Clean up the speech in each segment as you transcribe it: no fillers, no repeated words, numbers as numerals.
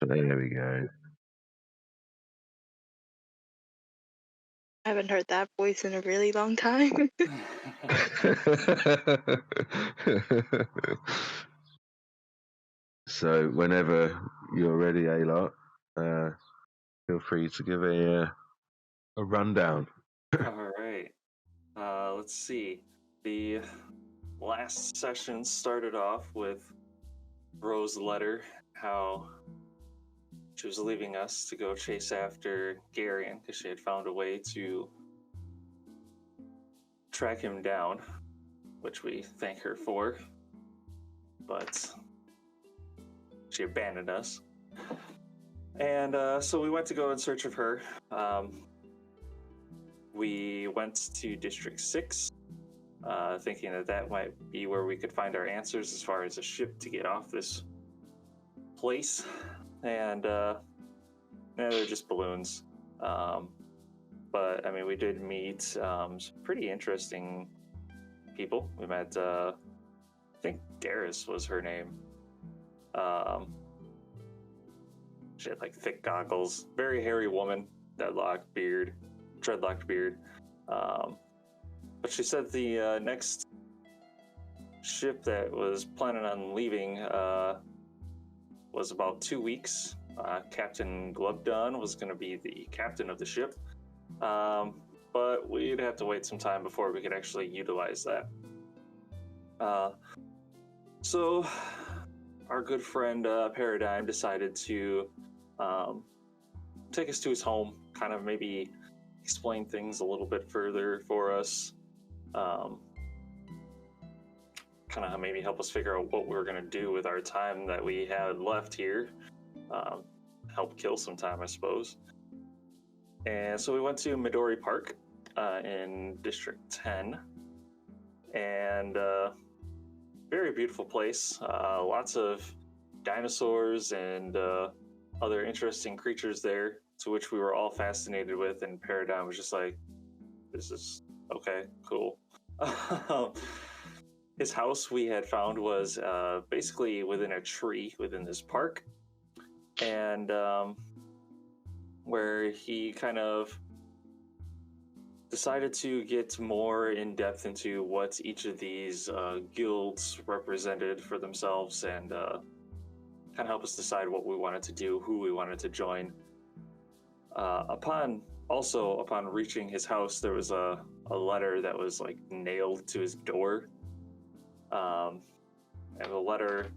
There we go. I haven't heard that voice in a really long time. So whenever you're ready, Alot, feel free to give a rundown. All right. Let's see. The last session started off with Rose's letter, how she was leaving us to go chase after Garion because she had found a way to track him down, which we thank her for. But she abandoned us. And so we went to go in search of her. We went to District 6, thinking that might be where we could find our answers as far as a ship to get off this place. And they're just balloons. But, I mean, we did meet some pretty interesting people. We met, I think Darius was her name. She had, like, thick goggles. Very hairy woman, dreadlocked beard. But she said the next ship that was planning on leaving was about 2 weeks. Captain Glubdon was going to be the captain of the ship, but we'd have to wait some time before we could actually utilize that. So our good friend Paradigm decided to take us to his home, kind of maybe explain things a little bit further for us, kind of maybe help us figure out what we were going to do with our time that we had left here, help kill some time, I suppose. And so we went to Midori Park in District 10, and very beautiful place, lots of dinosaurs and other interesting creatures there, to which we were all fascinated with, and Paradigm was just like, this is okay, cool. His house we had found was basically within a tree within this park, and where he kind of decided to get more in depth into what each of these guilds represented for themselves, and kind of help us decide what we wanted to do, who we wanted to join. Upon reaching his house, there was a letter that was like nailed to his door, and the letter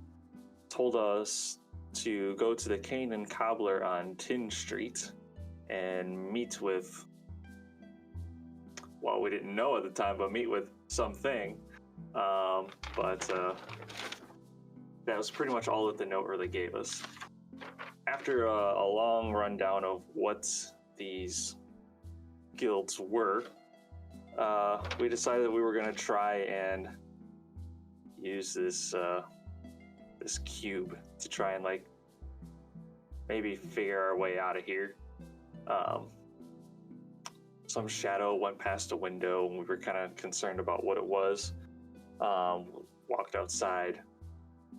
told us to go to the Cane and Cobbler on Tin Street and meet with, well, we didn't know at the time, but meet with something. But that was pretty much all that the note really gave us. After a long rundown of what these guilds were, we decided that we were going to try and use this cube to try and like maybe figure our way out of here. Some shadow went past a window, and we were kind of concerned about what it was. Walked outside,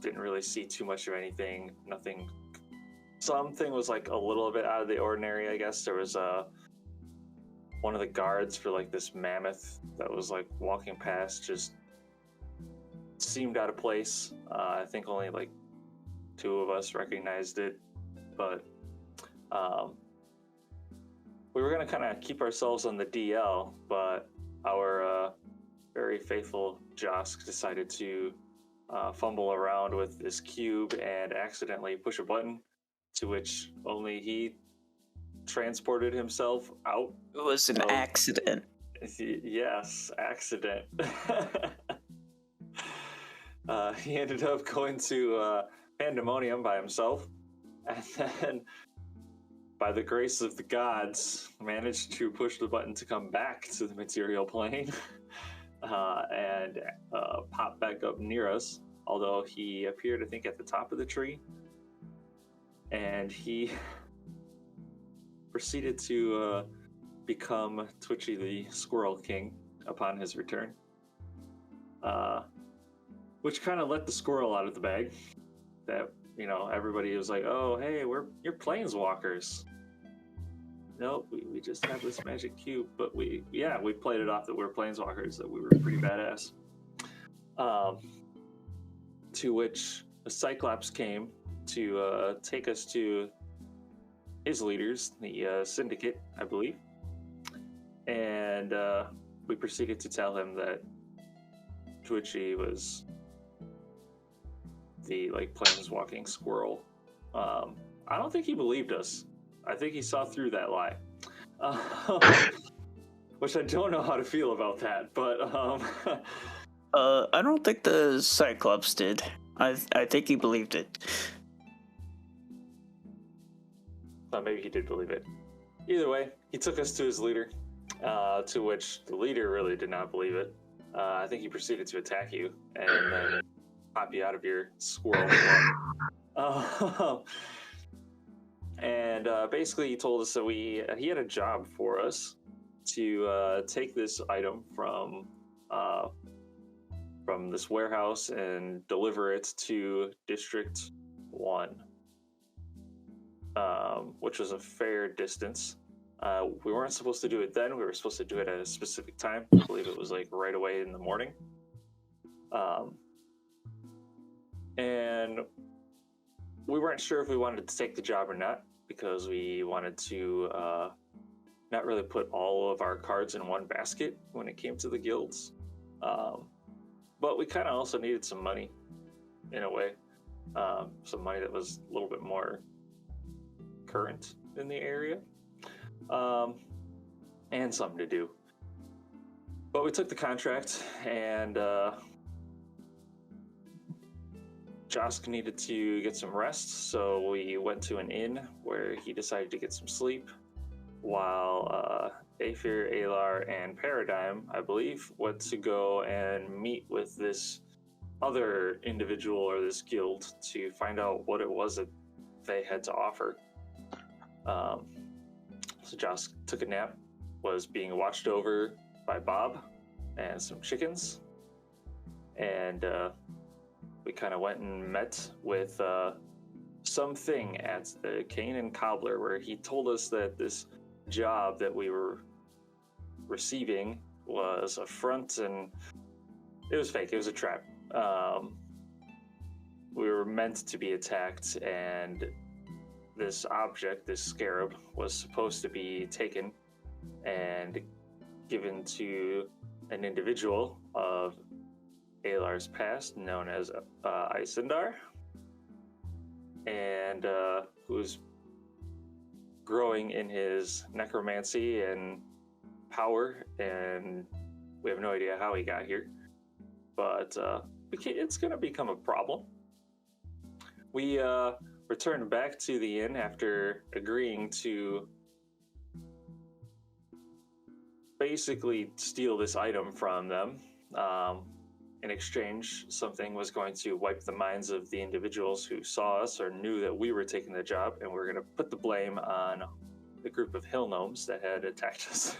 didn't really see too much of anything. Nothing. Something was like a little bit out of the ordinary, I guess. There was one of the guards for like this mammoth that was like walking past, just seemed out of place. I think only like 2 of us recognized it, but we were going to kind of keep ourselves on the DL, but our very faithful Josk decided to fumble around with this cube and accidentally push a button, to which only he transported himself out. It was an accident. Yes, accident. He ended up going to Pandemonium by himself, and then, by the grace of the gods, managed to push the button to come back to the material plane and pop back up near us, although he appeared, I think, at the top of the tree, and he proceeded to become Twitchy the Squirrel King upon his return, which kind of let the squirrel out of the bag. That, everybody was like, "Oh, hey, you're planeswalkers." Nope, we just have this magic cube, but we played it off that we're planeswalkers, that we were pretty badass. To which a Cyclops came to take us to his leaders, the Syndicate, I believe, and we proceeded to tell him that Twitchy was the planeswalking squirrel. I don't think he believed us. I think he saw through that lie, which I don't know how to feel about that. But I don't think the Cyclops did. I think he believed it. Maybe he did believe it. Either way, he took us to his leader, to which the leader really did not believe it. I think he proceeded to attack you and then pop you out of your squirrel form. And basically he told us that he had a job for us to take this item from this warehouse and deliver it to District 1, which was a fair distance. We weren't supposed to do it then. We were supposed to do it at a specific time. I believe it was right away in the morning. And we weren't sure if we wanted to take the job or not, because we wanted to not really put all of our cards in one basket when it came to the guilds. But we kind of also needed some money, in a way. Some money that was a little bit more current in the area. And something to do. But we took the contract, and Josk needed to get some rest, so we went to an inn where he decided to get some sleep, while Aether, Alar, and Paradigm, I believe, went to go and meet with this other individual or this guild to find out what it was that they had to offer. So Josk took a nap, was being watched over by Bob and some chickens, and we kind of went and met with something at the Cane and Cobbler, where he told us that this job that we were receiving was a front, and it was fake. It was a trap. We were meant to be attacked, and this object, this scarab, was supposed to be taken and given to an individual of Alar's past, known as Isendar, and who's growing in his necromancy and power, and we have no idea how he got here, but it's going to become a problem. We returned back to the inn after agreeing to basically steal this item from them. In exchange, something was going to wipe the minds of the individuals who saw us or knew that we were taking the job, and we're going to put the blame on the group of hill gnomes that had attacked us.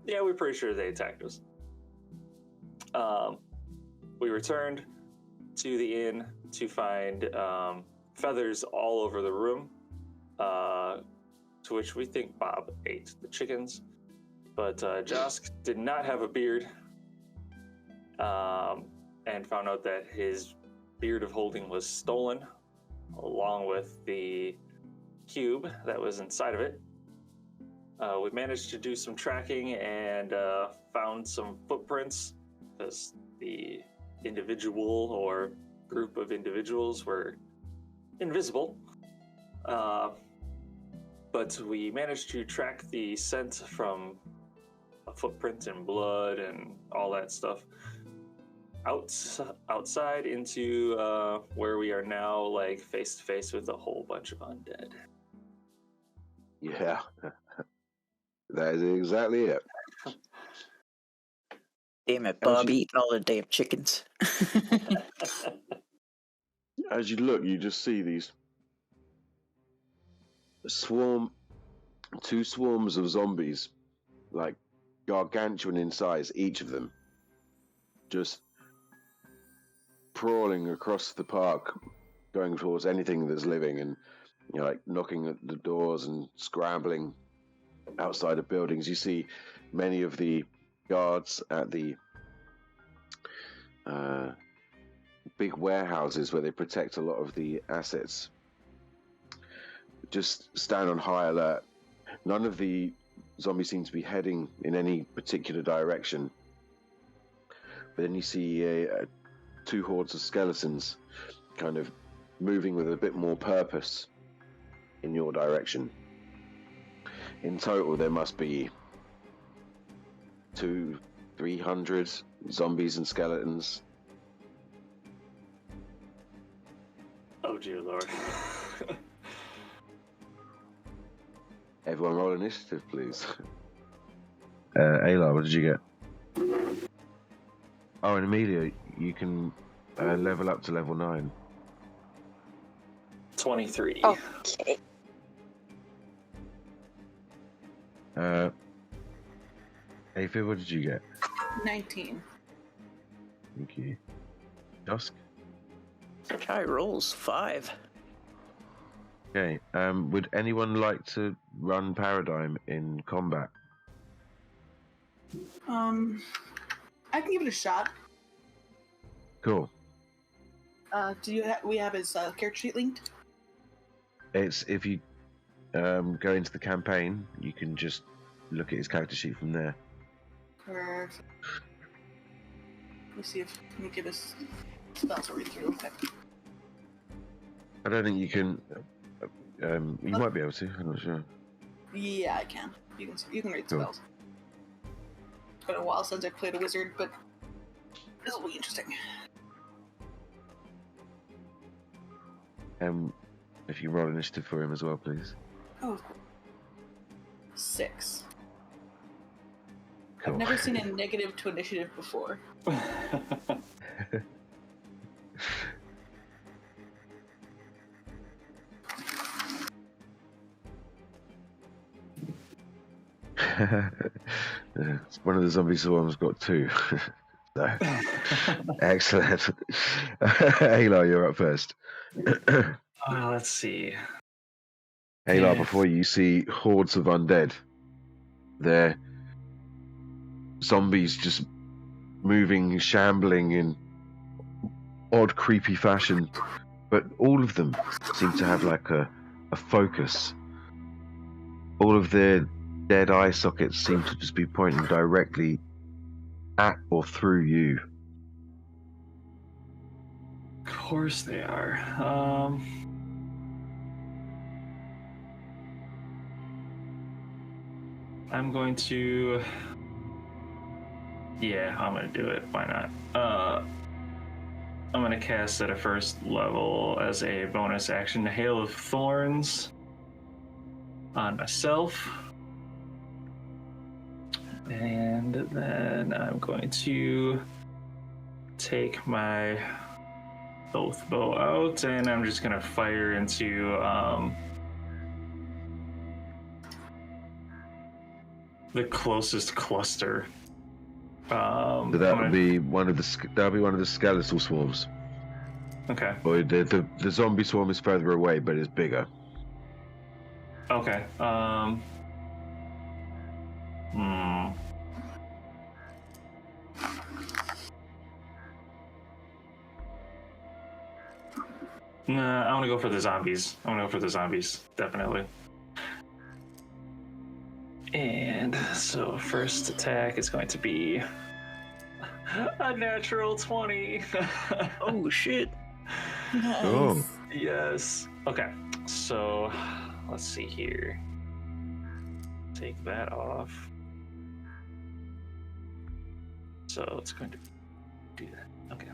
We're pretty sure they attacked us. We returned to the inn to find feathers all over the room, to which we think Bob ate the chickens. But Josk did not have a beard, and found out that his beard of holding was stolen, along with the cube that was inside of it. We managed to do some tracking and found some footprints, because the individual or group of individuals were invisible. But we managed to track the scent from a footprint and blood and all that stuff outside into where we are now, face to face with a whole bunch of undead. Yeah, that is exactly it. Damn it, Bob, eating all the damn chickens. As you look, you just see these two swarms of zombies, gargantuan in size, each of them, just prawling across the park, going towards anything that's living, and like knocking at the doors and scrambling outside of buildings. You see many of the guards at the big warehouses where they protect a lot of the assets just stand on high alert. None of the zombies seem to be heading in any particular direction. But then you see two hordes of skeletons kind of moving with a bit more purpose in your direction. In total, there must be 200-300 zombies and skeletons. Oh dear lord. Everyone roll initiative, please. Ayla, what did you get? Oh, and Amelia, you can level up to level 9. 23. Okay. Aphid, what did you get? 19. Thank you. Dusk? Such high rolls. 5. Okay. Would anyone like to run Paradigm in combat? I can give it a shot. Cool. We have his character sheet linked? It's if you go into the campaign, you can just look at his character sheet from there. Perfect. Let me give us spells to read through. Okay. I don't think you can. You might be able to. I'm not sure. Yeah, I can. You can read Cool. spells. It's been a while since I played a wizard, but this will be interesting. If you roll initiative for him as well, please. Oh, 6. Cool. I've never seen a negative to initiative before. One of the zombie swarms got 2. So, excellent. Ayla, you're up first. Let's see. Ayla, Yeah. before you see hordes of undead. They're zombies just moving, shambling in odd, creepy fashion, but all of them seem to have like a focus. All of their dead eye sockets seem to just be pointing directly at or through you. Of course they are. I'm going to... Yeah, I'm going to do it. Why not? I'm going to cast at a first level as a bonus action Hail of Thorns on myself. And then I'm going to take my oath bow out, and I'm just going to fire into the closest cluster. So that would be one of the skeletal swarms. Okay. Or the zombie swarm is further away, but it's bigger. Okay. Nah, I want to go for the zombies. Definitely. And so first attack is going to be a natural 20. Oh shit. Nice. Oh. Yes. Okay. So let's see here. Take that off. So it's going to do that. Okay.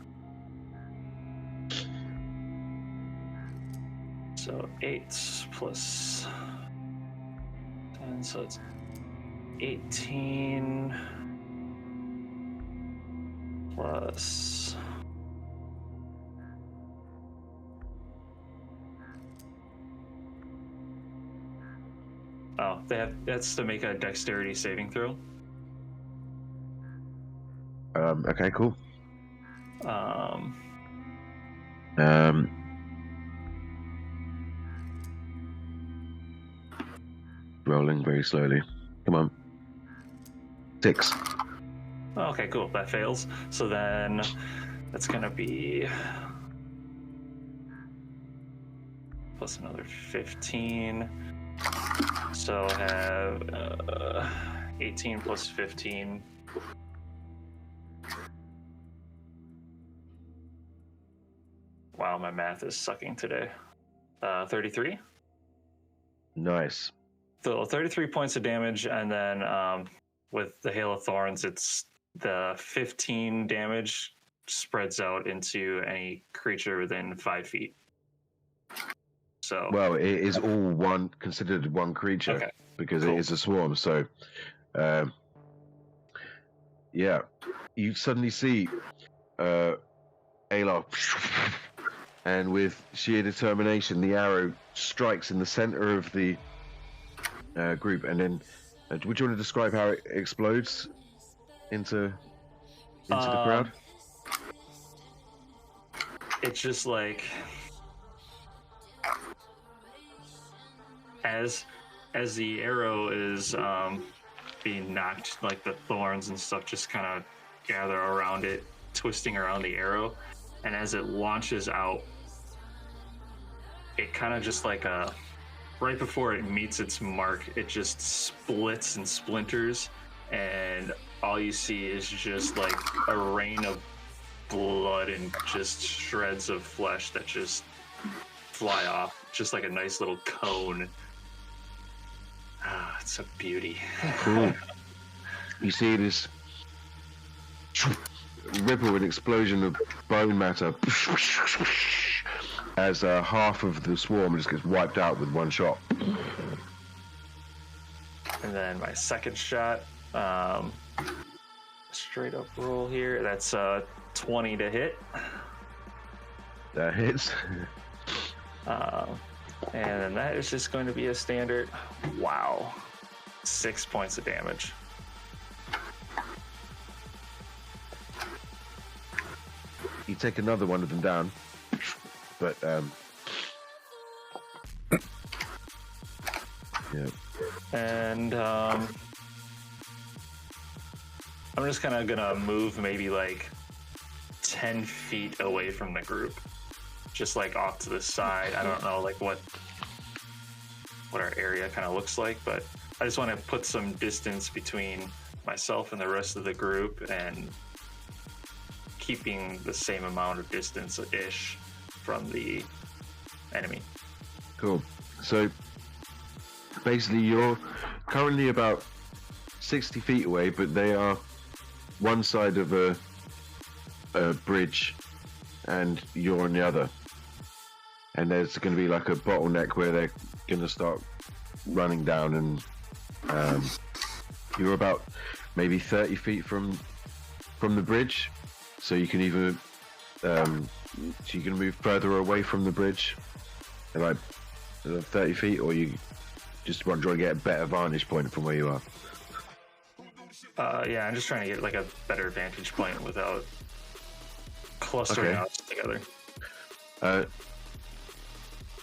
So 8 plus 10, so it's 18 plus... Oh, that's to make a dexterity saving throw. Okay, cool. Rolling very slowly. Come on. 6. Okay, cool. That fails. So then that's going to be plus another 15. So I have 18 plus 15. Wow, my math is sucking today. 33. Nice. So 33 points of damage, and then with the Hail of Thorns, it's the 15 damage spreads out into any creature within 5 feet. So Well, it is all considered one creature, okay, because cool. it is a swarm. So, yeah, you suddenly see Ayla, and with sheer determination, the arrow strikes in the center of the group, and then would you want to describe how it explodes into the crowd? It's just like as the arrow is being knocked, like the thorns and stuff just kind of gather around it, twisting around the arrow, and as it launches out, it kind of just like right before it meets its mark, it just splits and splinters, and all you see is just like a rain of blood and just shreds of flesh that just fly off, just like a nice little cone. Ah, it's a beauty. Cool. You see this ripple and explosion of bone matter as half of the swarm just gets wiped out with one shot. And then my second shot, straight up roll here. That's 20 to hit. That hits. And then that is just going to be a standard. Wow. 6 points of damage. You take another one of them down, but yeah. And I'm just kind of gonna move maybe like 10 feet away from the group, just like off to the side. I don't know like what our area kind of looks like, but I just want to put some distance between myself and the rest of the group, and keeping the same amount of distance-ish from the enemy. Cool. So basically you're currently about 60 feet away, but they are one side of a bridge and you're on the other. And there's going to be like a bottleneck where they're going to start running down, and you're about maybe 30 feet from the bridge. So you can either you can move further away from the bridge, like 30 feet, or you just want to get a better vantage point from where you are. Yeah, I'm just trying to get like a better vantage point without clustering us together.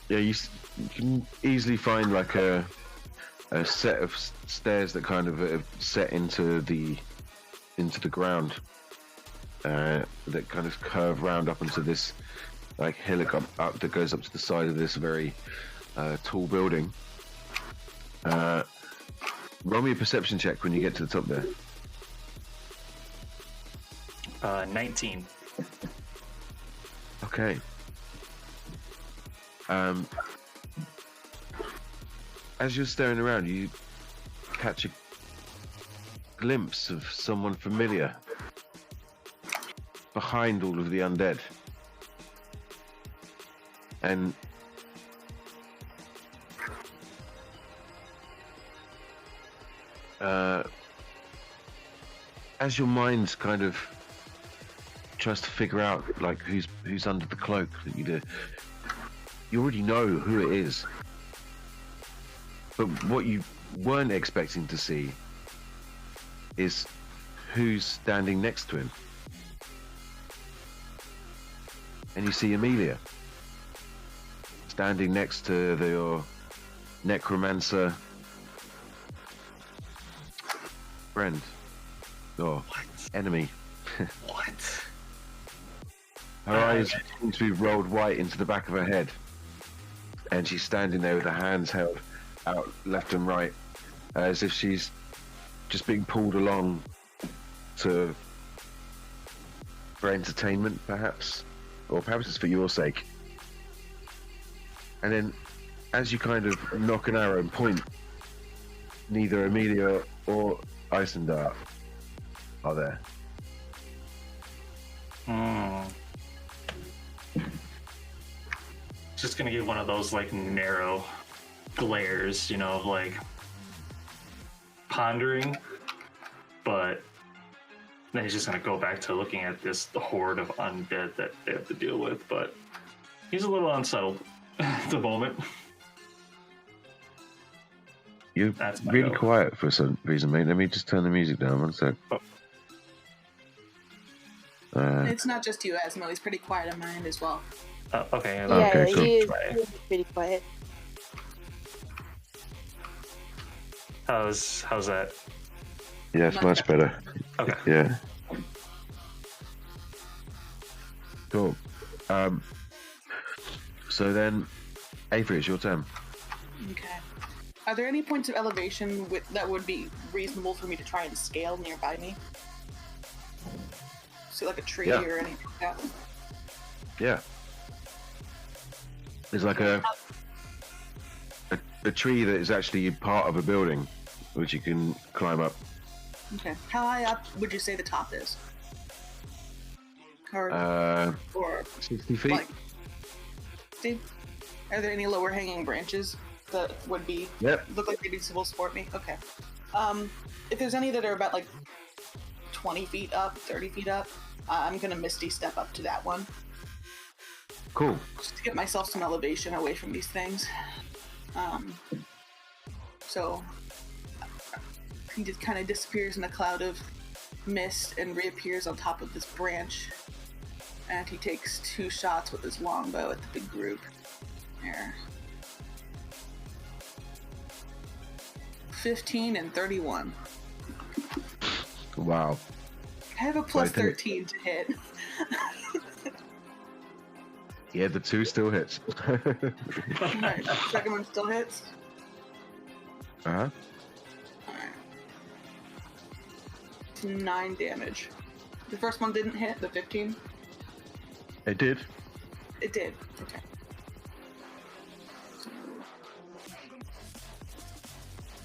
Yeah, you can easily find like a set of stairs that kind of set into the ground. That kind of curve round up into this like hillock up that goes up to the side of this very tall building. Roll me a perception check when you get to the top there. 19. Okay. As you're staring around, you catch a glimpse of someone familiar behind all of the undead. And as your mind kind of tries to figure out like who's under the cloak, you already know who it is. But what you weren't expecting to see is who's standing next to him. and you see Amelia standing next to your necromancer friend or enemy. What? Her eyes seem to be rolled white into the back of her head, and she's standing there with her hands held out left and right, as if she's just being pulled along for entertainment, perhaps, or perhaps it's for your sake. And then, as you kind of knock an arrow and point, neither Amelia or Isendar are there. Just gonna give one of those like narrow glares, of like pondering, but then he's just gonna go back to looking at the horde of undead that they have to deal with. But he's a little unsettled at the moment. You're really quiet for some reason, mate. Let me just turn the music down 1 sec. Oh. It's not just you, Asmo. He's pretty quiet on my end as well. Okay. Yeah, Okay, cool. he is pretty quiet. How's that? Yeah, it's much better. Okay. Yeah. Cool. So then, Avery, it's your turn. Okay. Are there any points of elevation that would be reasonable for me to try and scale nearby me? So like a tree or anything like that? Yeah. There's like a tree that is actually part of a building, which you can climb up. Okay. How high up would you say the top is? Or 60 feet. like, Steve, are there any lower hanging branches that would be look like they'd be supposed to support me? Okay. If there's any that are about like 20 feet up, 30 feet up, I'm gonna Misty step up to that one. Cool. Just to get myself some elevation away from these things. So he just kind of disappears in a cloud of mist and reappears on top of this branch. And he takes 2 shots with his longbow at the big group. There. 15 and 31. Wow. I have a plus 13 to hit. Yeah, the 2 still hits. Alright, second one still hits. Uh-huh. Alright. It's 9 damage. The first one didn't hit, the 15? It did. It did. Okay.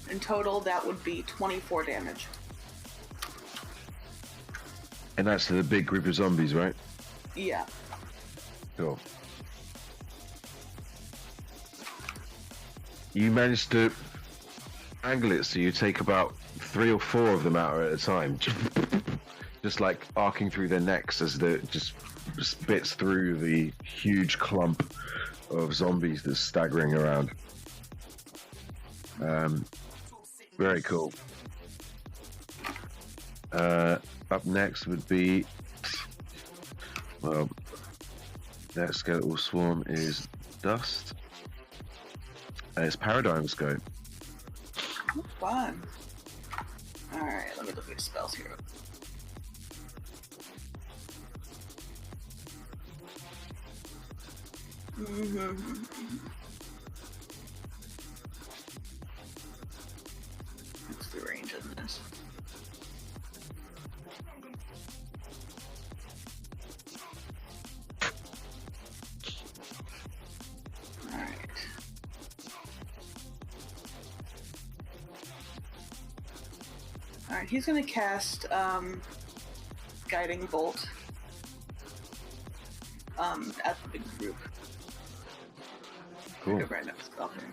In total, that would be 24 damage. And that's to the big group of zombies, right? Yeah. Cool. You managed to angle it so you take about 3 or 4 of them out at a time. Just like arcing through their necks as the just spits through the huge clump of zombies that's staggering around. Very cool. Up next would be, well, that skeletal swarm is Dust. It's Paradigm Scope. Fun. Alright, let me look at your spells here. What's the range of this? Alright. Alright, he's gonna cast Guiding Bolt at the big group. Cool. Go right up spell here.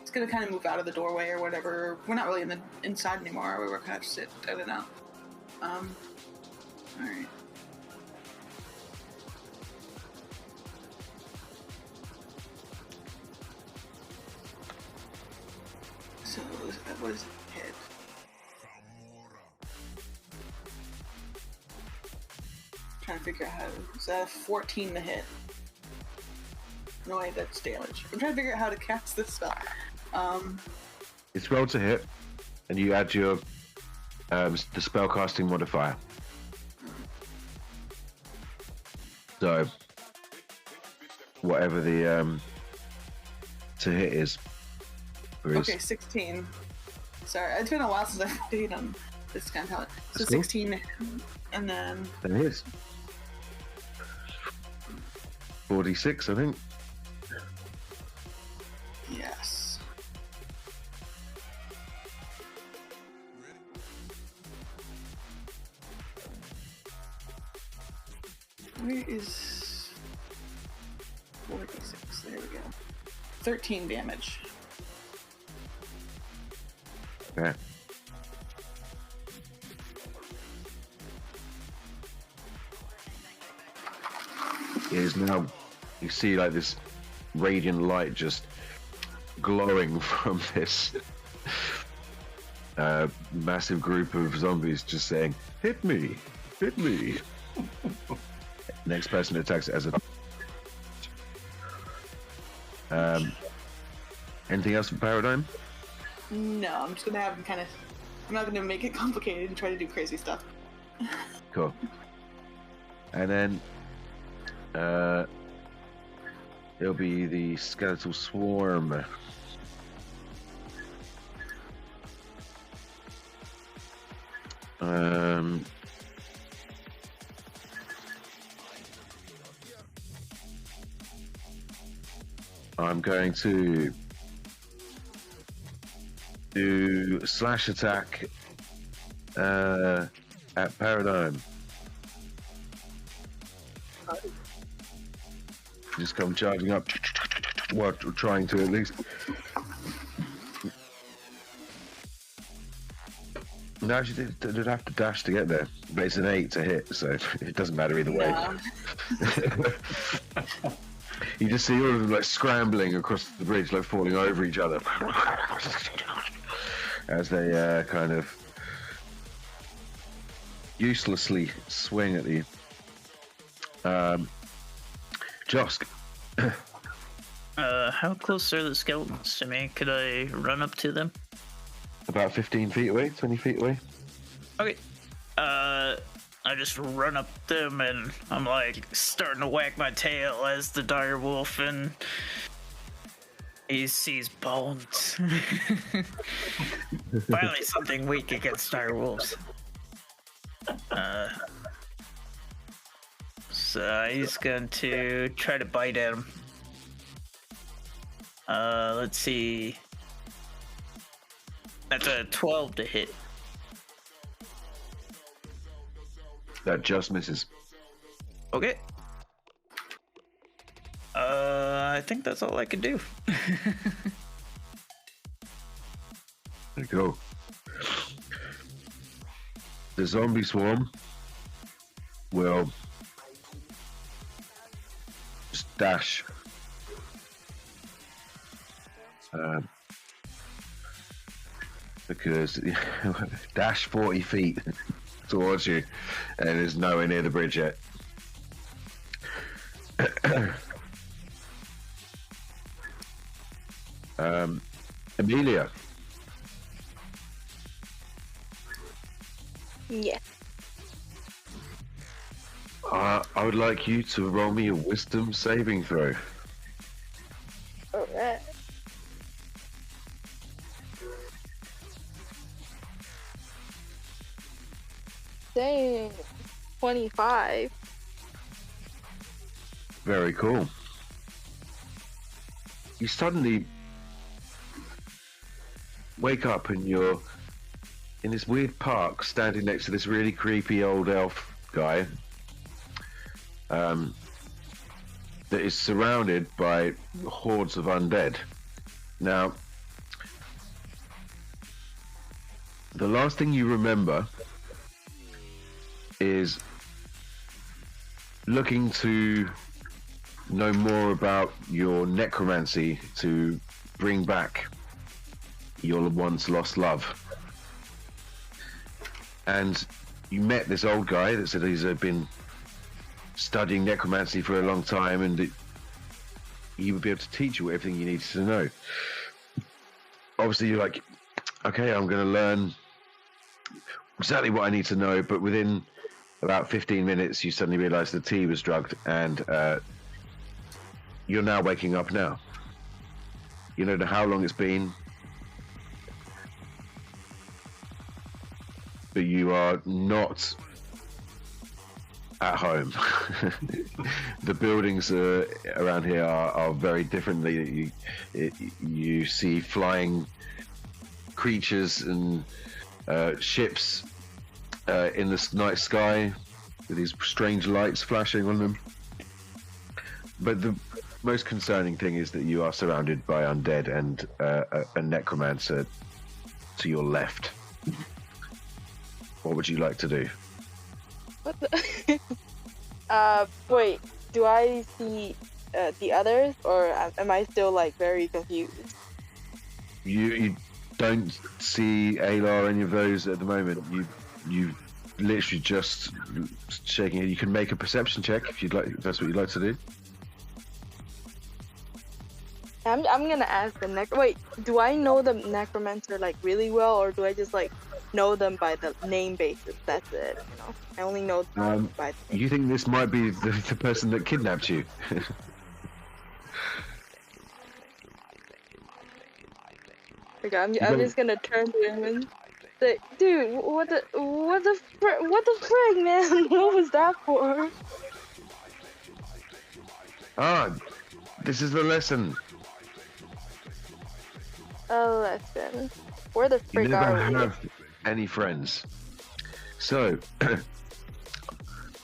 It's gonna kind of move out of the doorway or whatever. We're not really in the inside anymore. We're kind of sit. I don't know. All right. So what is it? Hit. Trying to figure out how to. Is that a 14 to hit? No way, that's damage. I'm trying to figure out how to cast this spell. It's rolled to hit, and you add your the spellcasting modifier. So whatever the to hit is. Okay, 16. Sorry, it's been a while since I've played on this kind of talent. So That's cool. 16, and then... That is 46, I think. Yes. Where is 46? There we go. 13 damage. Okay. It is now, you see like this radiant light just glowing from this massive group of zombies just saying, hit me, hit me. Next person attacks it as a... anything else for Paradigm? No, I'm just gonna have him kind of... I'm not gonna make it complicated and try to do crazy stuff. Cool. And then it'll be the skeletal swarm. I'm going to do slash attack at Paradigm. Just come charging up, well, trying to at least. No, she did have to dash to get there, but it's an 8 to hit, so it doesn't matter either way. No. You just see all of them like scrambling across the bridge, like falling over each other as they kind of uselessly swing at you. Josk. How close are the skeletons to me? Could I run up to them? About 15 feet away, 20 feet away. Okay. I just run up them and I'm like starting to wag my tail as the dire wolf, and he sees bones. Finally something weak against dire wolves. So he's going to try to bite at him. Let's see. That's a 12 to hit. That just misses. Okay. I think that's all I can do. There you go. The zombie swarm will just dash. Because dash 40 feet towards you and is nowhere near the bridge yet. Amelia. Yeah. I would like you to roll me a wisdom saving throw. Alright. Dang. 25. Very cool. You suddenly wake up and you're in this weird park standing next to this really creepy old elf guy that is surrounded by hordes of undead. Now, the last thing you remember is looking to know more about your necromancy to bring back your once lost love. And you met this old guy that said he's been studying necromancy for a long time, and he would be able to teach you everything you needed to know. Obviously, you're like, okay, I'm going to learn exactly what I need to know, but within about 15 minutes, you suddenly realize the tea was drugged, and you're now waking up now. You don't know how long it's been, but you are not at home. The buildings around here are very different. You see flying creatures and ships in the night sky with these strange lights flashing on them. But the most concerning thing is that you are surrounded by undead and a necromancer to your left. What would you like to do? What the? Wait. Do I see the others, or am I still like very confused? You don't see Aylar or any of those at the moment. You literally just shaking it. You can make a perception check if you'd like. If that's what you'd like to do. I'm gonna ask the Wait, do I know the necromancer like really well, or do I just like know them by the name basis? That's it. You know, I only know them by. You think this might be the person that kidnapped you? Okay, I'm just gonna turn to him and say, dude, what the frig, man? What was that for? Ah, this is the lesson. A lesson. Where the You frig never are we? have any friends. So,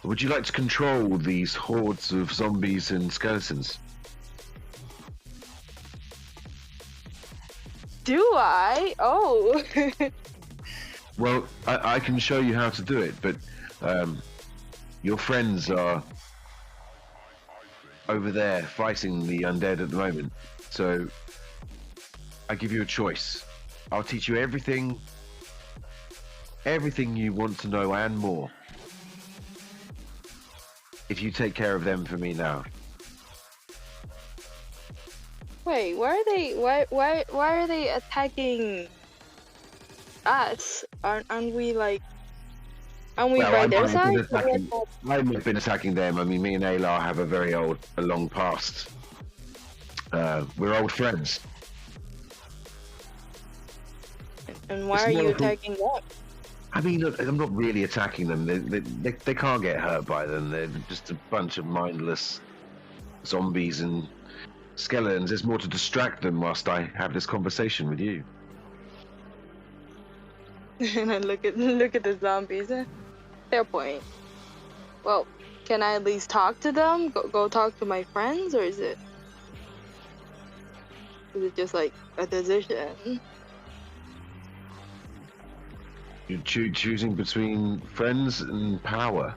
would you like to control these hordes of zombies and skeletons? Do I? Oh. Well, I can show you how to do it, but your friends are over there fighting the undead at the moment. So, I give you a choice. I'll teach you everything you want to know and more, if you take care of them for me now. Wait, why are they attacking us? Aren't we by their side? I've not been attacking them. I mean, me and Aylar have a long past. We're old friends. And why are you attacking them? I mean, look, I'm not really attacking them. They can't get hurt by them. They're just a bunch of mindless zombies and skeletons. It's more to distract them whilst I have this conversation with you. And I look at the zombies. Fair point. Well, can I at least talk to them? Go talk to my friends, or is it just like a decision? You're choosing between friends and power.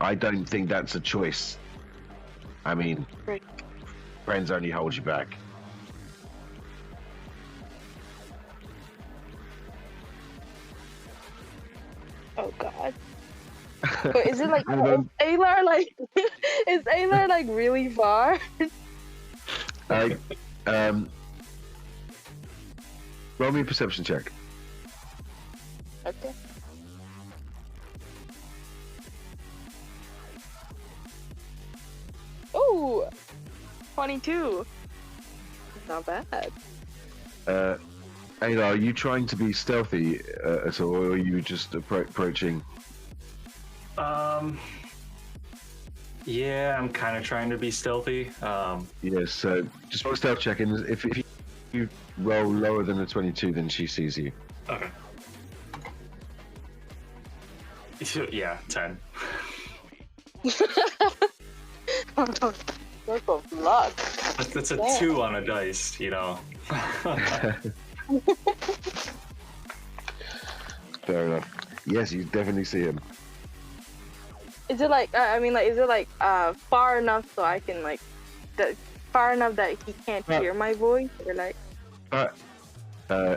I don't think that's a choice. I mean, Right. Friends only hold you back. Oh God. But is it like Aylar like is Aylar like really far? Roll me a perception check. Okay. Oh, 22. Not bad. Aylar, are you trying to be stealthy at all, or are you just approaching? Yeah, I'm kind of trying to be stealthy. Yes, so just roll a stealth check, and if you roll lower than a 22, then she sees you. Okay. Yeah, 10. Work of luck. That's a 2 on a dice, you know. Fair enough. Yes, you definitely see him. Is it like is it like far enough so I can like far enough that he can't hear my voice, or like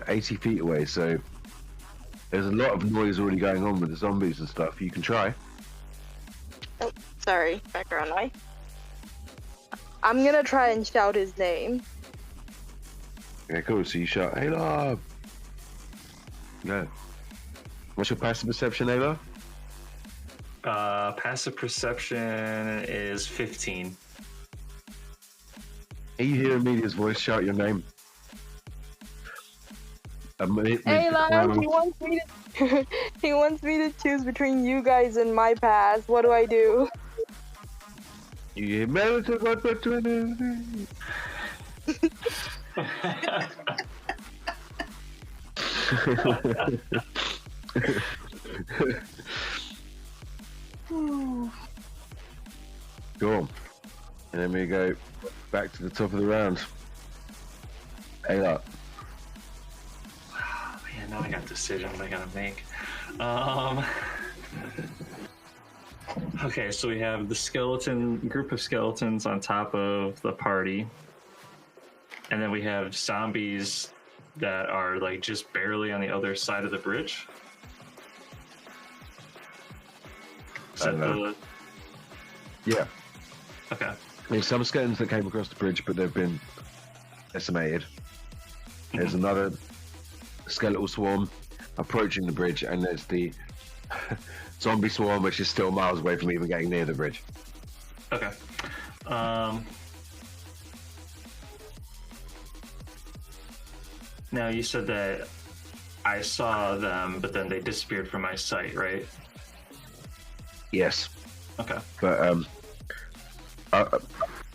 80 feet away, so there's a lot of noise already going on with the zombies and stuff. You can try. Sorry, background noise. I'm gonna try and shout his name. Okay, cool. So you shout, Ayla! Go. What's your passive perception, Ayla? Passive perception is 15. You hear Amelia's voice shout your name. Ayla, he wants me to he wants me to choose between you guys and my pass. What do I do? You better go between Cool. And then we go back to the top of the round. Ayla. Man, now I got decisions I gotta make. Okay, so we have the group of skeletons on top of the party, and then we have zombies that are like just barely on the other side of the bridge. Yeah. Okay. There's some skeletons that came across the bridge, but they've been decimated. There's another skeletal swarm approaching the bridge, and there's the zombie swarm, which is still miles away from even getting near the bridge. Okay. Now you said that I saw them, but then they disappeared from my sight, right? Yes. Okay. But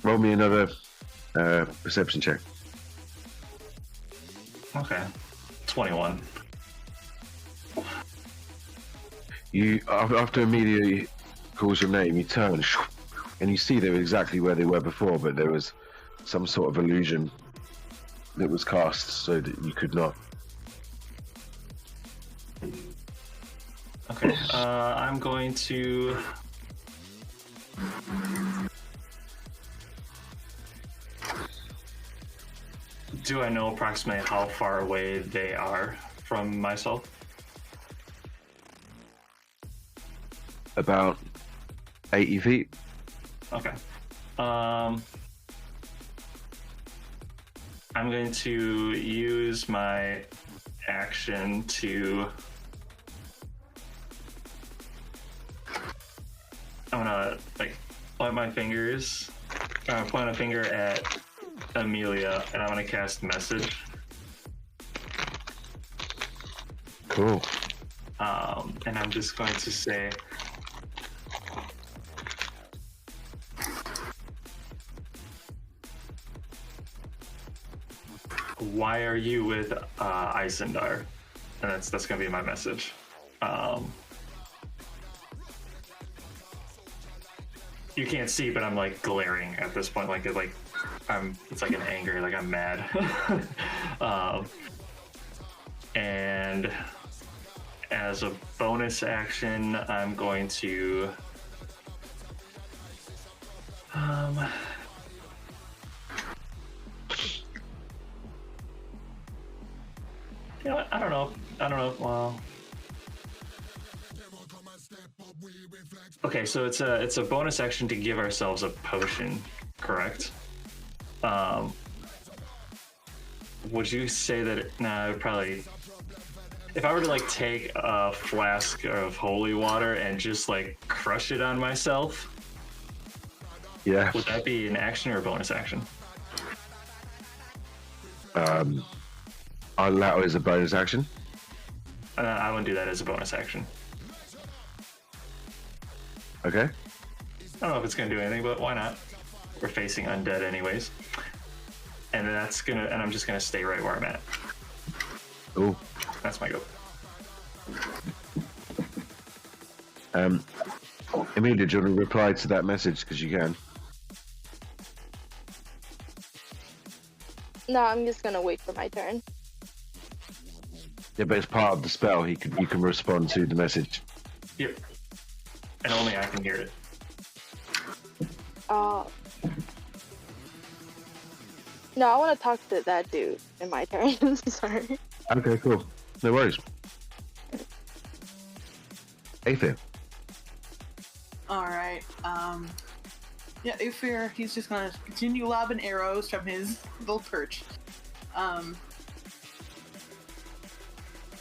roll me another perception check. Okay. 21. You after Amelia calls your name, you turn and you see they were exactly where they were before, but there was some sort of illusion that was cast so that you could not. Okay. I'm going to. Do I know approximately how far away they are from myself? About 80 feet. Okay. I'm going to use my action to. I'm gonna point my fingers. Point a finger at Amelia, and I'm gonna cast message. Cool. And I'm just going to say, "Why are you with Isendar?" And that's gonna be my message. You can't see, but I'm like glaring at this point, it's like an anger, like I'm mad. And as a bonus action, I'm going to you know what? I don't know. Well, okay, so it's a bonus action to give ourselves a potion, correct? Would you say that? Nah, probably. If I were to take a flask of holy water and just crush it on myself, Yeah. would that be an action or a bonus action? I'll allow it as a bonus action. I wouldn't do that as a bonus action. Okay. I don't know if it's gonna do anything, but why not? We're facing undead anyways. And I'm just gonna stay right where I'm at. Cool. That's my go. Amelia, do you want to reply to that message? Because you can. No, I'm just gonna wait for my turn. Yeah, but it's part of the spell. You can respond to the message. Yep. And only I can hear it. No, I want to talk to that dude in my turn. Sorry. Okay, cool. No worries. Aether. Alright, yeah, Ufir, he's just gonna continue lobbing arrows from his little perch.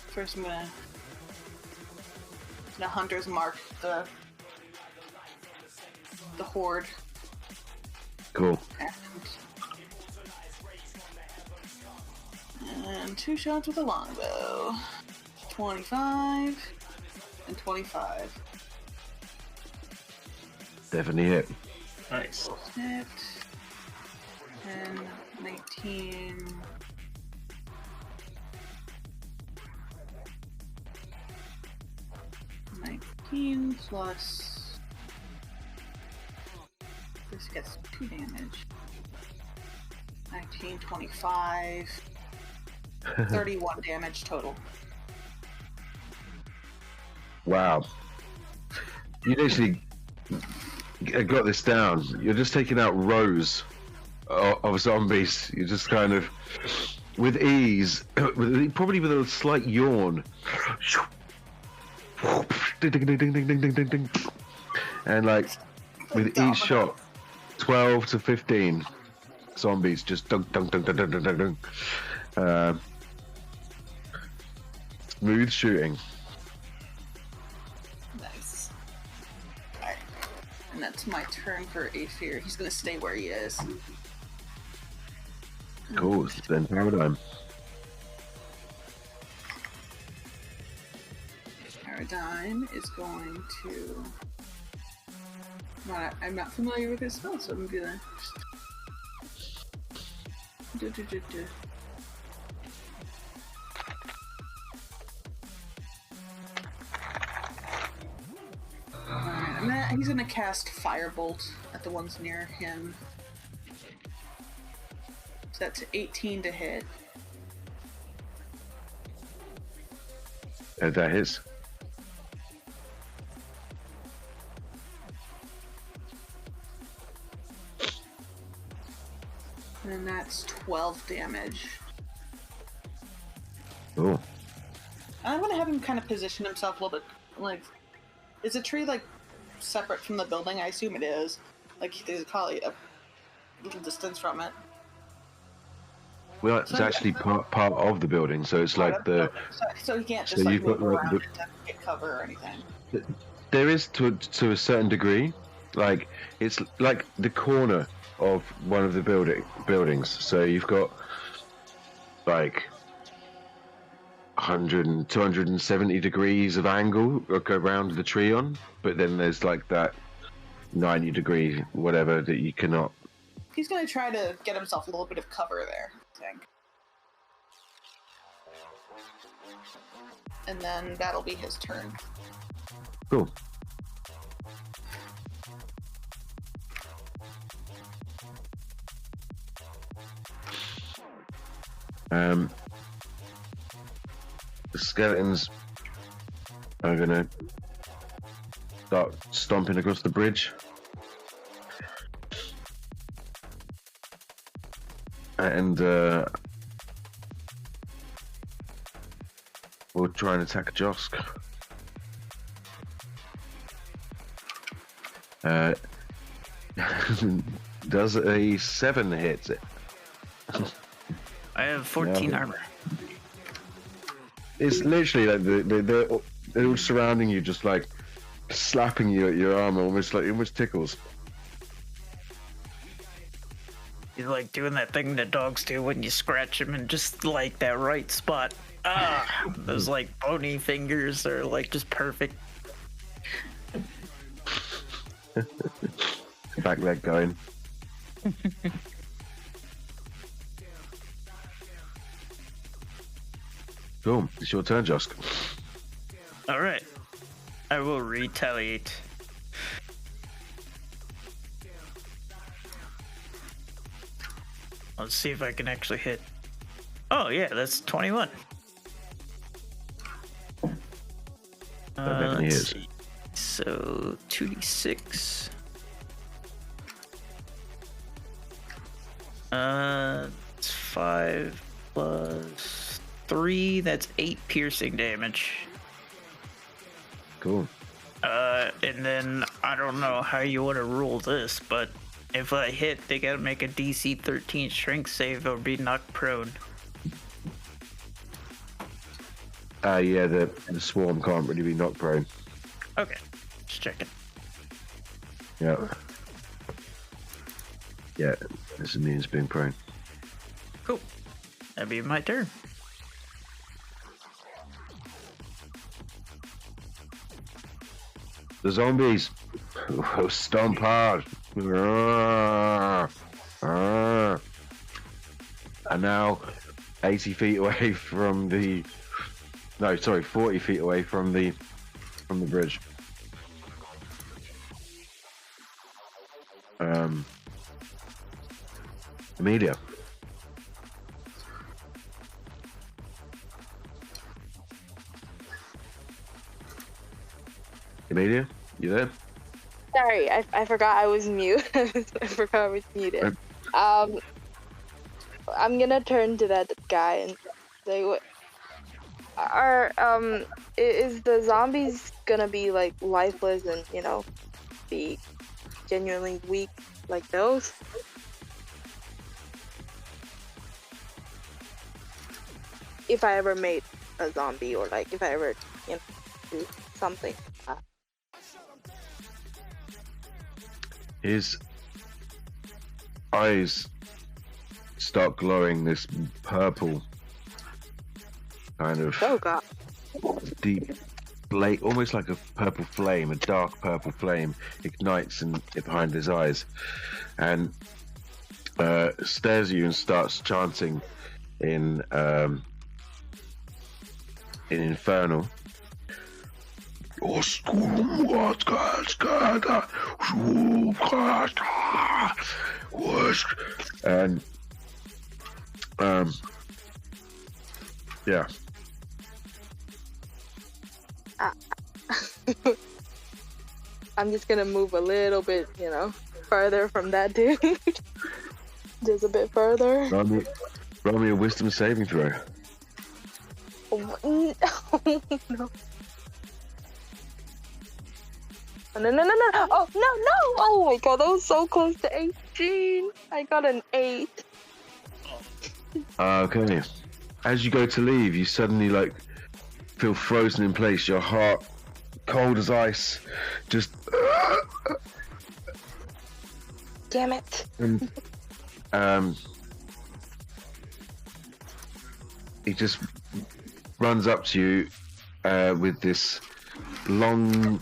First I'm gonna Hunter's Mark the horde. Cool. And 2 shots with a longbow. 25 and 25. Definitely hit. Nice. Hit. And 19. Plus. This gets 2 damage. 19, 25. 31 damage total. Wow. You literally got this down. You're just taking out rows of zombies. You're just kind of, with ease, probably with a slight yawn. And like, with each shot, 12 to 15 zombies just dunk, dunk, dunk, dunk, dunk, dunk, dunk. Smooth shooting. Nice. Alright. And that's my turn for Aether. He's gonna stay where he is. Cool, then Paradigm. Paradigm is going to... I'm not familiar with his spell, so I'm gonna... He's gonna cast Firebolt at the ones near him. So that's 18 to hit. That hits. And that's 12 damage. Cool. I'm gonna have him kind of position himself a little bit, like... Is the tree, like, separate from the building? I assume it is. Like, there's probably a little distance from it. Well, it's actually part of the building, so it's like the... So he can't just, like, move around and get cover or anything. There is, to a certain degree. Like, it's like the corner of one of the buildings. So you've got, like... 100 and 270 degrees of angle around the tree on, but then there's like that 90 degree whatever that you cannot. He's gonna try to get himself a little bit of cover there, I think. And then that'll be his turn. Cool. The skeletons are gonna start stomping across the bridge. And we'll try and attack Josk. Does a 7 hit it? I have 14 armor. It's literally like they're all surrounding you, just like slapping you at your arm, almost tickles. He's like doing that thing that dogs do when you scratch them in just like that right spot. Ah, those like bony fingers are like just perfect. Back leg going. Cool. It's your turn, Josk. All right. I will retaliate. Let's see if I can actually hit. Oh, yeah, that's 21. That definitely is. See. So, 2d6. It's 5 plus 3. That's 8 piercing damage. Cool. And then I don't know how you want to rule this, but if I hit, they gotta make a DC 13 strength save or be knocked prone. Yeah, the swarm can't really be knocked prone. Okay, just checking. Yeah. Yeah, this means being prone. Cool. That'd be my turn. The zombies stomp hard. And now 80 feet away from the... No, sorry, 40 feet away from the bridge. Amelia. Amelia, you there? Sorry, I forgot I was mute. I forgot I was muted. I'm gonna turn to that guy and say, "What is the zombies gonna be like lifeless and be genuinely weak like those?" If I ever made a zombie, or like if I ever do something. His eyes start glowing this purple kind of deep light, almost like a purple flame, a dark purple flame ignites behind his eyes, and stares at you and starts chanting in Infernal. And yeah. I'm just gonna move a little bit, further from that dude. Just a bit further. Roll me a wisdom saving throw. Oh, no. No. Oh, no. Oh my god, that was so close to 18. I got an 8. Okay. As you go to leave, you suddenly feel frozen in place. Your heart cold as ice. Just. Damn it. And, he just runs up to you with this long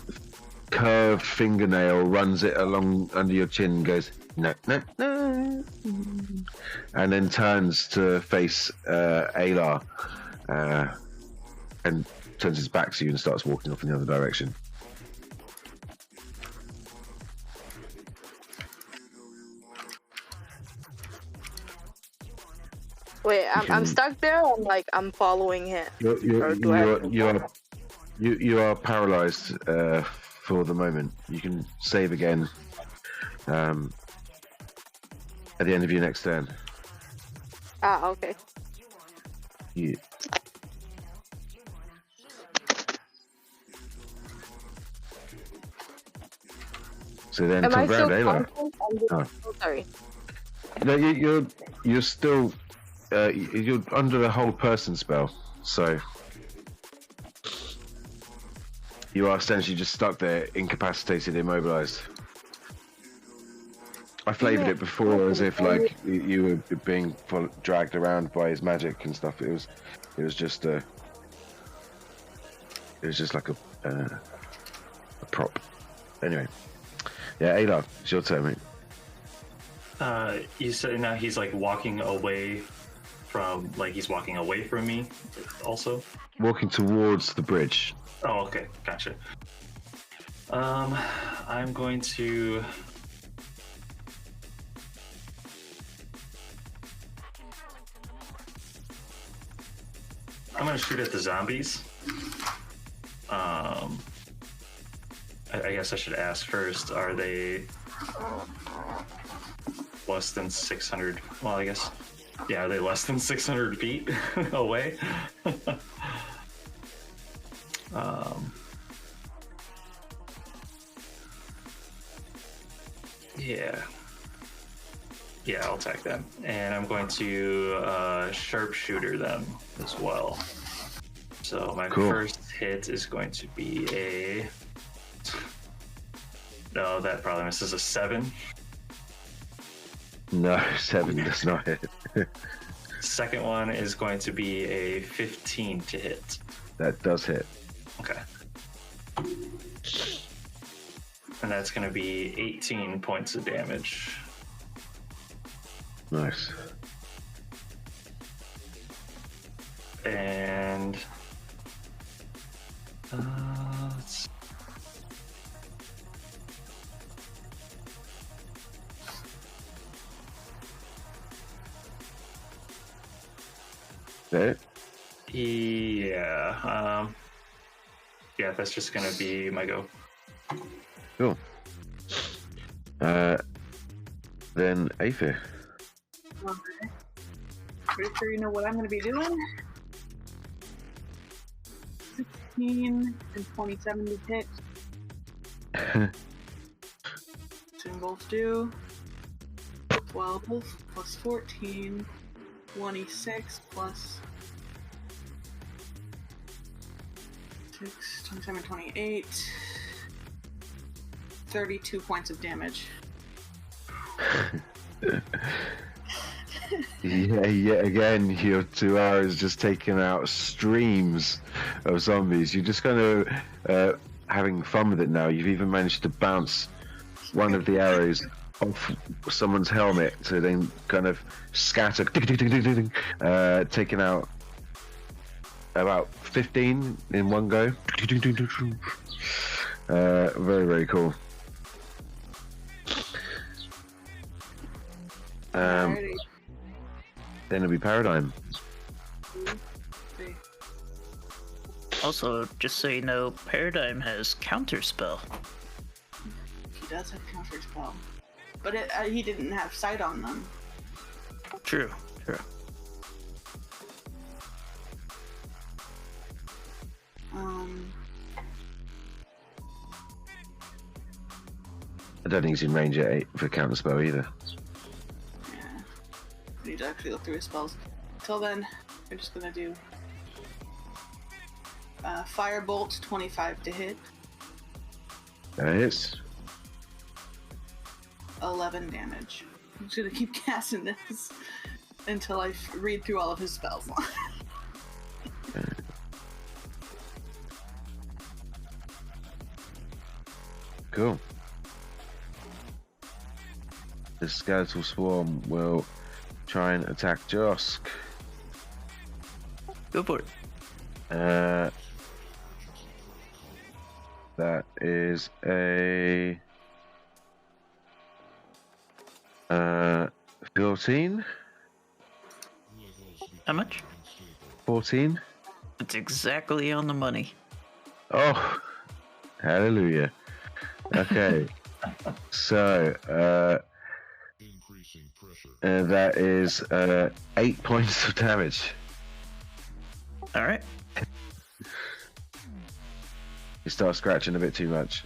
curved fingernail, runs it along under your chin and goes, no, and then turns to face Aylar and turns his back to you and starts walking off in the other direction. Wait, I'm stuck there. I'm following him. You are paralyzed for the moment. You can save again at the end of your next turn. Okay. Yeah. So then, am I still Aylar. Oh, sorry. No, you're still you're under the hold person spell, so you are essentially just stuck there, incapacitated, immobilized. I flavored it before as if you were being dragged around by his magic and stuff. It was just like a prop. Anyway, yeah, Aylar, it's your turn, mate. You said now he's walking away from he's walking away from me also? Walking towards the bridge. Oh, okay, gotcha. I'm going to shoot at the zombies. I guess I should ask first, are they less than 600? Well, I guess, yeah, are they less than 600 feet away? Yeah. Yeah, I'll attack them. And I'm going to sharpshooter them as well. So my first hit is going to be a... No, that probably misses. A 7. No, 7 does not hit. Second one is going to be a 15 to hit. That does hit. Okay. And that's going to be 18 points of damage. Nice. And let's... That? Yeah. Yeah, that's just going to be my go. Cool. Then Aether. Okay. Pretty sure you know what I'm going to be doing. 16 and 27 to hit. Symbols do. 12 plus 14. 26 plus 6, 27, 28. 32 points of damage. Yeah, again, your 2 hours just taking out streams of zombies. You're just kind of having fun with it now. You've even managed to bounce one of the arrows off someone's helmet to then kind of scatter, taking out about 15 in one go. Very, very cool. Then it'll be Paradigm. Also, just so you know, Paradigm has Counterspell. He does have Counterspell. But he didn't have sight on them. True. I don't think he's in range at 8 for Counterspell either. Yeah. I need to actually look through his spells. Until then, I'm just gonna do Firebolt 25 to hit. That hits. 11 damage. I'm just gonna keep casting this until I read through all of his spells. Cool. The skeletal swarm will try and attack Josk. Go for it. That is a 14. How much? 14. It's exactly on the money. Oh, hallelujah. Okay. So, that is 8 points of damage. All right. You start scratching a bit too much.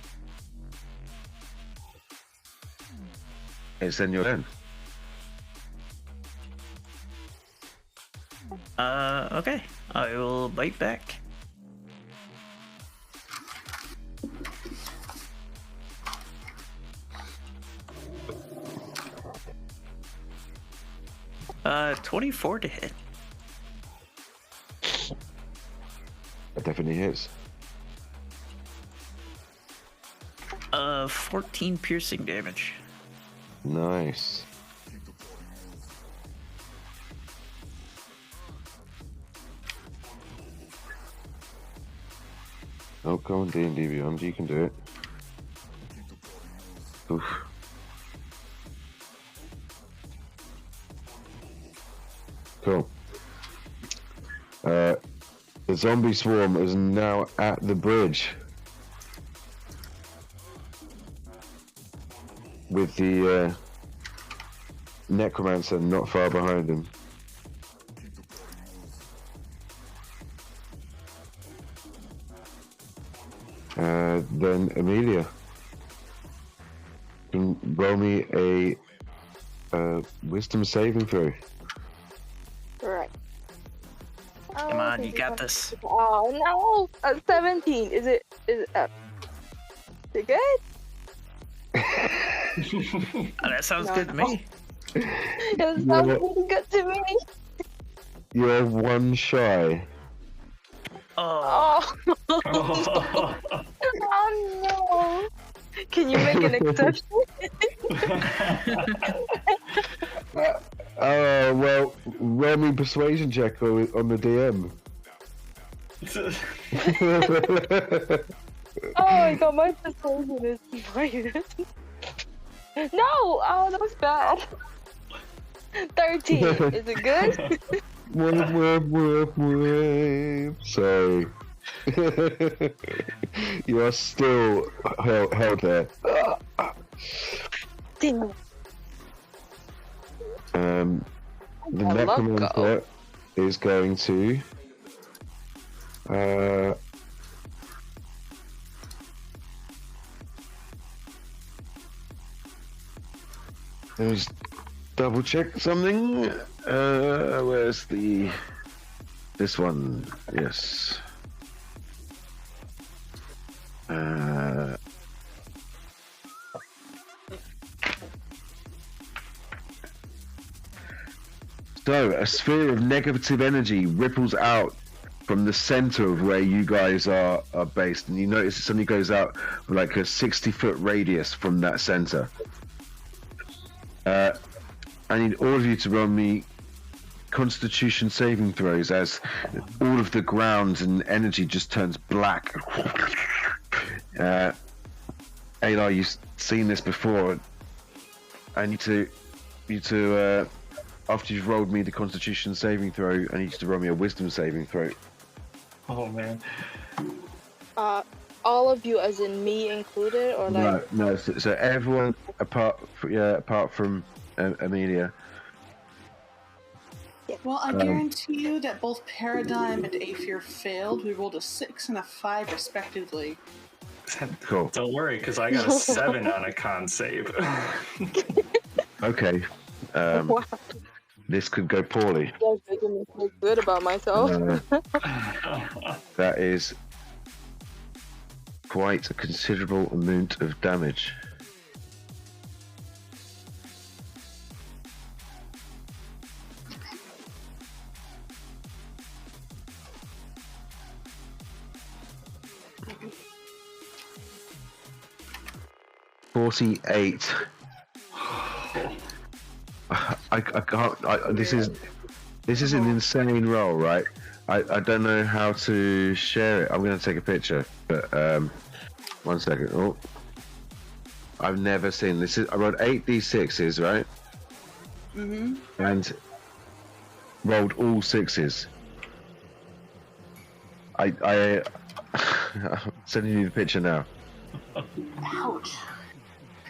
It's then your turn. Okay. I will bite back. Uh, 24 to hit. That definitely hits. 14 piercing damage. Nice. Oh, go on D&D Beyond, you can do it. Oof. Cool. The zombie swarm is now at the bridge. With the necromancer not far behind him. Then Amelia. can roll me a wisdom saving throw. Right. Come on, you got this. Oh no! 17. Is it up? Is it good? Oh, that sounds good to me. It sounds really good to me. You're one shy. Oh. Oh. Oh no! Can you make an exception? Oh well, roll me persuasion check on the DM. Oh my god, my persuasion is minus. No! Oh, that was bad. 13. Is it good? Sorry. You are still held there. Ding. The necromancer is going to let's double check something. Where's this one? Yes. So, a sphere of negative energy ripples out from the center of where you guys are based, and you notice it suddenly goes out for like a 60-foot radius from that center. I need all of you to roll me Constitution saving throws as all of the ground and energy just turns black. Ayla, you've seen this before. I need you to after you've rolled me the Constitution saving throw, I need you to roll me a Wisdom saving throw. Oh man. All of you, as in me included, or like? No. So everyone apart from Amelia. Well, I guarantee you that both Paradigm and Aether failed. We rolled a 6 and a 5 respectively. Cool. Don't worry, because I got a 7 on a con save. Okay. Wow. This could go poorly. You guys making me feel good about myself. That is quite a considerable amount of damage. $48. I can't. This is an insane roll, right? I don't know how to share it. I'm going to take a picture, but 1 second. Oh, I've never seen this. I rolled 8 d6s, right? Mm-hmm. And rolled all 6s. I'm sending you the picture now. Ouch.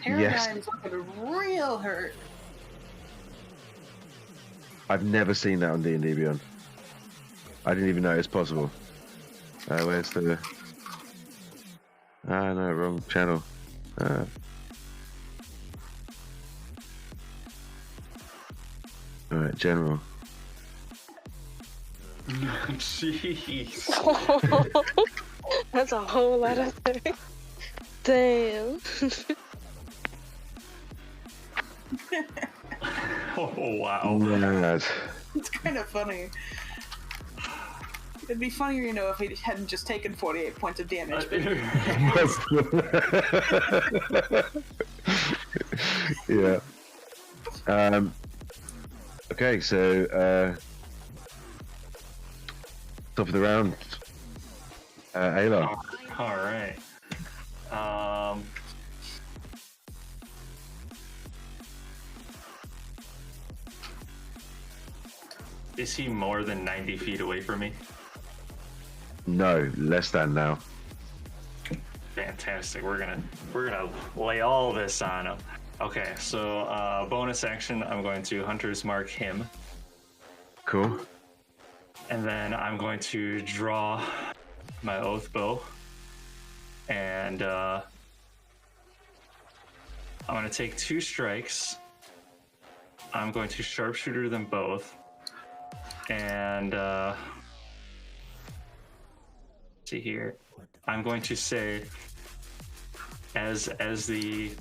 Yes. Paradigm's looking real hurt. I've never seen that on D&D Beyond. I didn't even know it's possible. Where's the... Ah, no, wrong channel. Alright, general. Jeez. That's a whole lot of things. Damn. Oh, wow. Mad. It's kind of funny. It'd be funnier, if he hadn't just taken 48 points of damage. But... Yeah. Okay, so top of the round, Ayla. All right. Is he more than 90 feet away from me? No, less than now. Fantastic. We're gonna lay all this on him. Okay, so bonus action, I'm going to Hunter's Mark him. Cool. And then I'm going to draw my oath bow and I'm going to take 2 strikes. I'm going to sharpshooter them both. And see here. I'm going to say, as the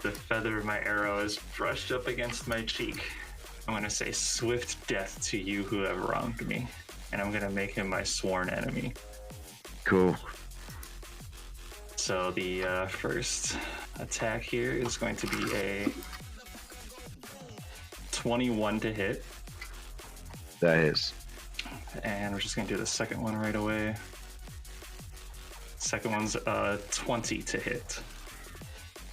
feather of my arrow is brushed up against my cheek, I'm going to say, "Swift death to you who have wronged me." And I'm going to make him my sworn enemy. Cool. So the first attack here is going to be a 21 to hit. That is. And we're just going to do the second one right away. Second one's 20 to hit.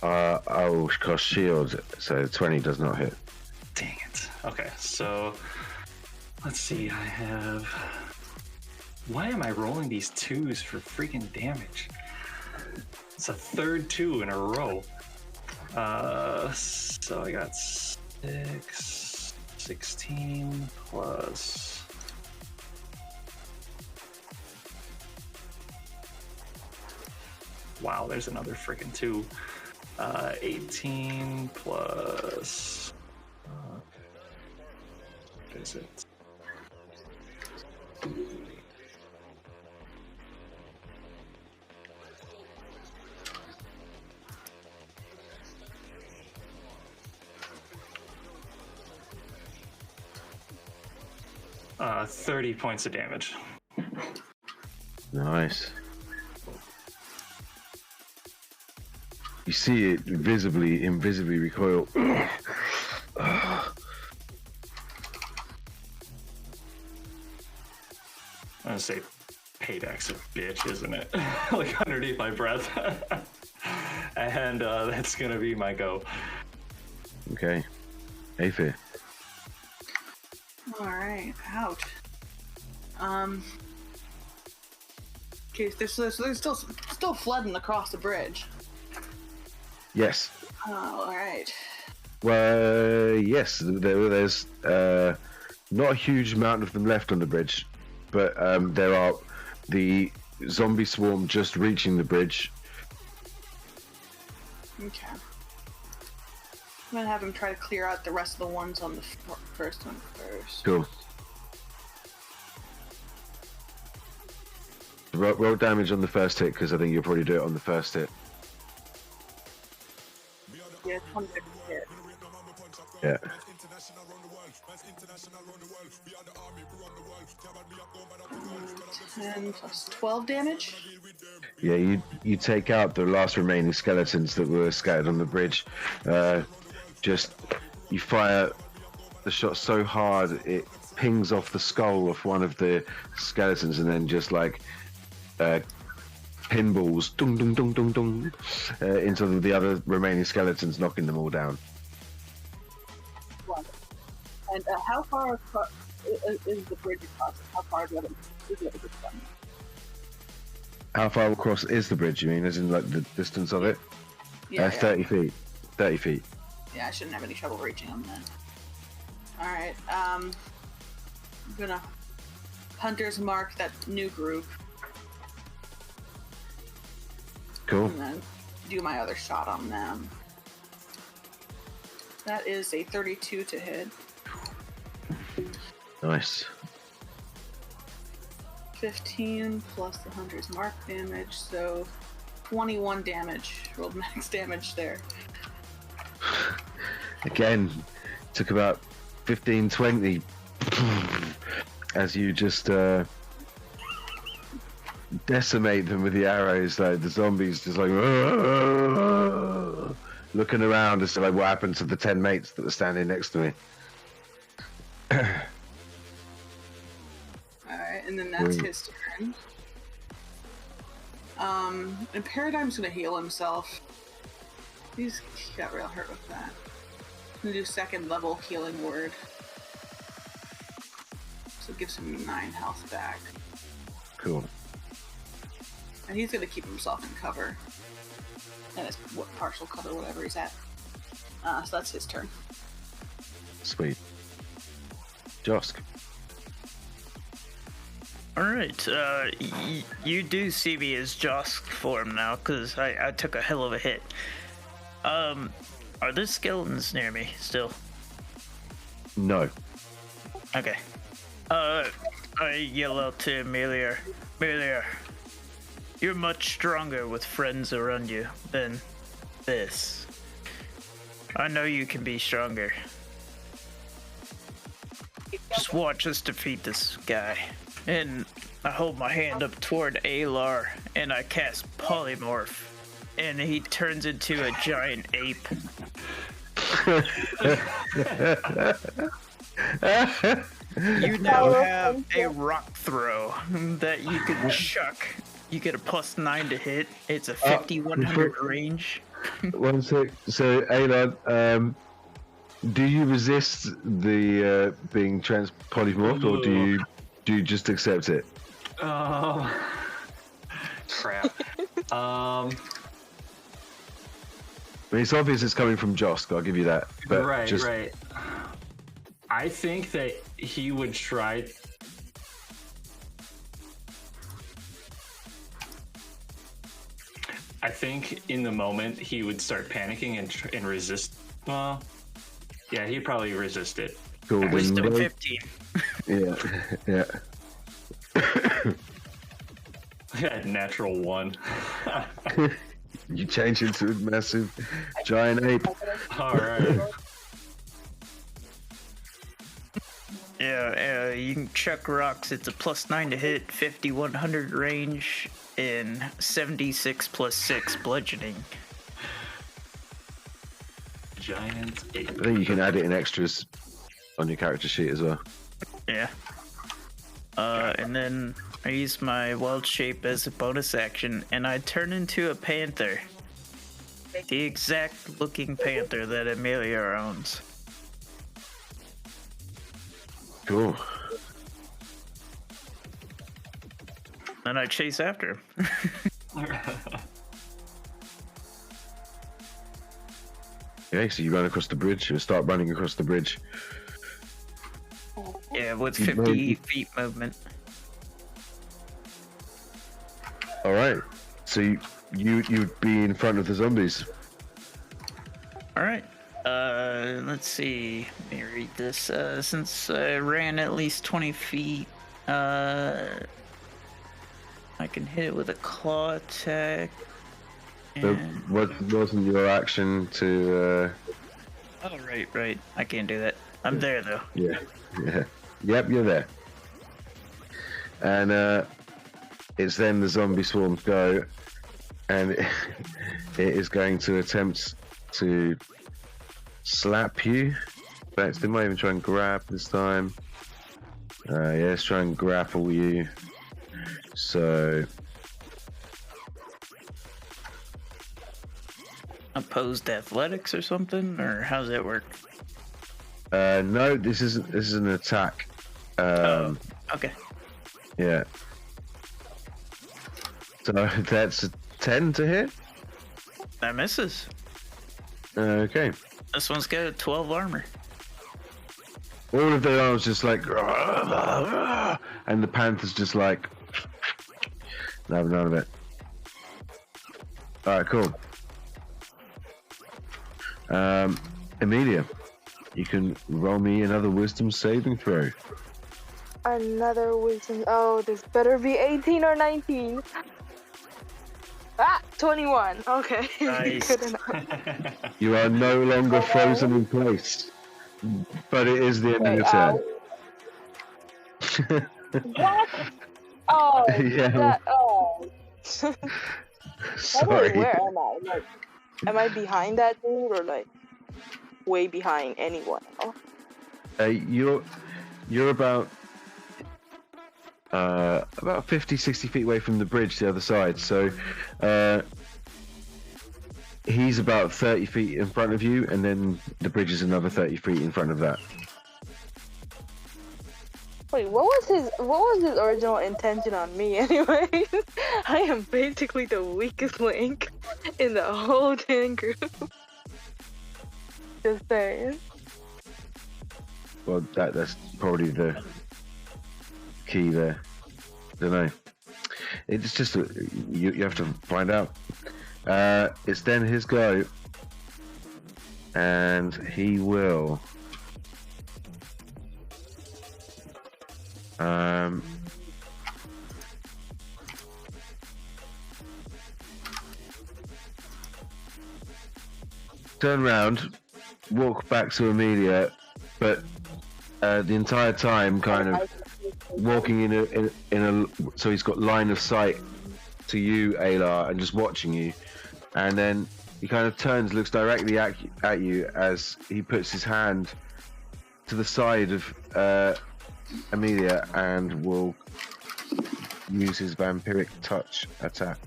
I'll cost shield, so 20 does not hit. Dang it. Okay, so let's see. I have... Why am I rolling these 2s for freaking damage? It's a third 2 in a row. So I got 16 plus... Wow, there's another freaking 2. 18 plus... what is it? Uh, 30 points of damage. Nice. You see it invisibly recoil. I'm gonna say payback's a bitch, isn't it? Like underneath my breath. And that's gonna be my go. Okay. Aphir. Alright, ouch. Okay, there's still flooding across the bridge. Yes. Oh, alright. Well, yes. There's not a huge amount of them left on the bridge, but there are the zombie swarm just reaching the bridge. Okay. I'm gonna have him try to clear out the rest of the ones on the first one first. Cool. Roll damage on the first hit, because I think you'll probably do it on the first hit. Yeah, 26 hit. Yeah. 10 plus 12 damage. Yeah, you take out the last remaining skeletons that were scattered on the bridge. You fire the shot so hard it pings off the skull of one of the skeletons, and then just like pinballs, dung dung dung dung dung, into the other remaining skeletons, knocking them all down. And how far across is the bridge across? How far is it from? How far across is the bridge, you mean, as in like the distance of it? Yeah, 30 feet. 30 feet. Yeah, I shouldn't have any trouble reaching them then. Alright, I'm gonna Hunter's Mark that new group. Cool. And then do my other shot on them. That is a 32 to hit. Nice. 15 plus the Hunter's Mark damage, so 21 damage. Rolled max damage there. Again, took about 15, 20 as you just decimate them with the arrows. Like the zombies just like looking around as to like what happened to the 10 mates that were standing next to me. Alright, and then that's his turn. And Paradigm's gonna heal himself. He got real hurt with that. I'm gonna do second level healing word. So it gives him 9 health back. Cool. And he's gonna keep himself in cover. And it's partial cover, whatever he's at. So that's his turn. Sweet. Josk. Alright, you do see me as Josk form now, because I took a hell of a hit. Are there skeletons near me still? No. Okay. I yell out to Amelia. Amelia, you're much stronger with friends around you than this. I know you can be stronger. Just watch us defeat this guy. And I hold my hand up toward Alar, and I cast Polymorph, and he turns into a giant ape. You now have a rock throw that you can chuck. You get a +9 to hit. It's a 5100 range. One sec. So, Alar, do you resist the being polymorphed, or do you just accept it? Crap. I mean, it's obvious it's coming from Josk, I'll give you that. But right. I think that he would try. I think in the moment he would start panicking and resist. Well, yeah, he'd probably resist it. Cool. Wisdom 15. Yeah. Natural 1. You change into a massive giant ape. All right. Yeah, you can chuck rocks. It's a +9 to hit, 5100 range, and 76 + 6 bludgeoning. Giant ape. I think you can add it in extras on your character sheet as well. Yeah. And then I use my wild shape as a bonus action, and I turn into a panther. The exact looking panther that Amelia owns. Cool. Then I chase after him. Okay, so you run across the bridge. You start running across the bridge. Yeah, with 50 feet movement. All right. So you'd be in front of the zombies. All right. Let's see. Let me read this. Since I ran at least 20 feet, I can hit it with a claw attack. So And... what wasn't your action to? Oh, right. I can't do that. I'm there though. Yeah. Yep, you're there. And it's then the zombie swarms go, and it is going to attempt to slap you. But they might even try and grab this time. Yeah, let's try and grapple you. So Opposed athletics or something, or how's that work? no, this is an attack. Okay. Yeah. So that's a 10 to hit. That misses. Okay. This one's got a 12 armor. All of their arms just like, and the panther's just like, no, none of it. All right, cool. Emilia, you can roll me another wisdom saving throw. Another wisdom. Oh, this better be 18 or 19. 21. Okay. Nice. Good enough. You are no longer frozen in place, but it is the end of your turn. What? Oh. Yeah. Sorry. Where am I? Like, am I behind that dude or like way behind anyone else? You're about 50, 60 feet away from the bridge, the other side. So he's about 30 feet in front of you, and then the bridge is another 30 feet in front of that. Wait, what was his original intention on me anyway? I am basically the weakest link in the whole dang group. Just saying. Well, that's probably the key there. Don't know. It's just you have to find out. It's then his go, and he will turn around, walk back to Amelia, but the entire time kind of walking in a so he's got line of sight to you, Aylar, and just watching you, and then he kind of turns, looks directly at you as he puts his hand to the side of Amelia and will use his vampiric touch attack.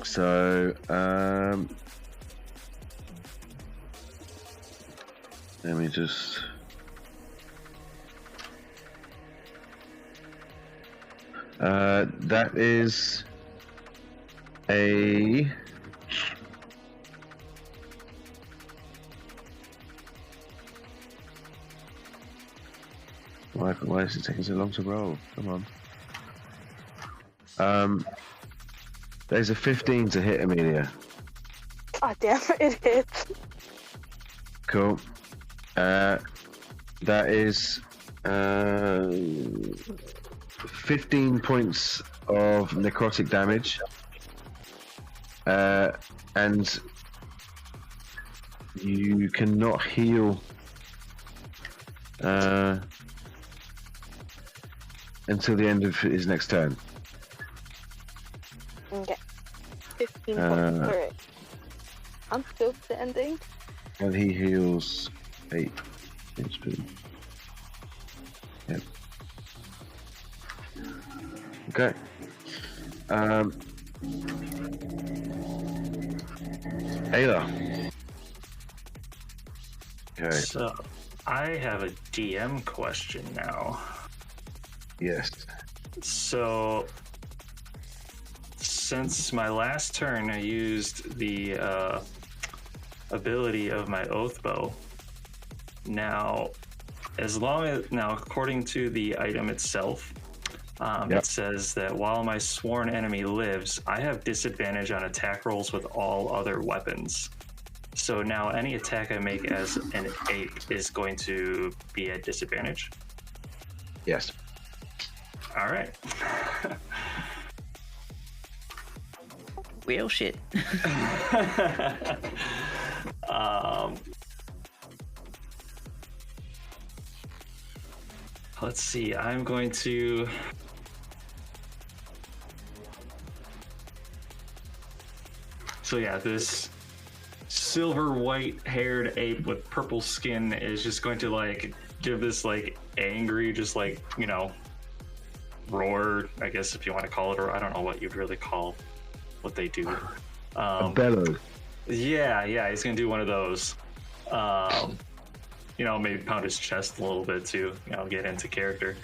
So let me just that is a why is it taking so long to roll? Come on. There's a 15 to hit, Amelia. Oh damn, it hits. Cool. That is 15 points of necrotic damage. And you cannot heal until the end of his next turn. Okay. 15 points. Alright. I'm still standing. And he heals 8 HP. Yep. Okay. Ayla. Okay. So I have a DM question now. Yes. So since my last turn, I used the ability of my oath bow. Now, according to the item itself, it says that while my sworn enemy lives, I have disadvantage on attack rolls with all other weapons. So now any attack I make as an ape is going to be at disadvantage? Yes. All right. Well, shit. Let's see. I'm going to... So yeah, this silver white haired ape with purple skin is just going to like give this like angry, just like, you know, roar, I guess if you want to call it, or I don't know what you'd really call what they do. A bellow. Yeah, he's gonna do one of those. You know, maybe pound his chest a little bit to, you know, get into character.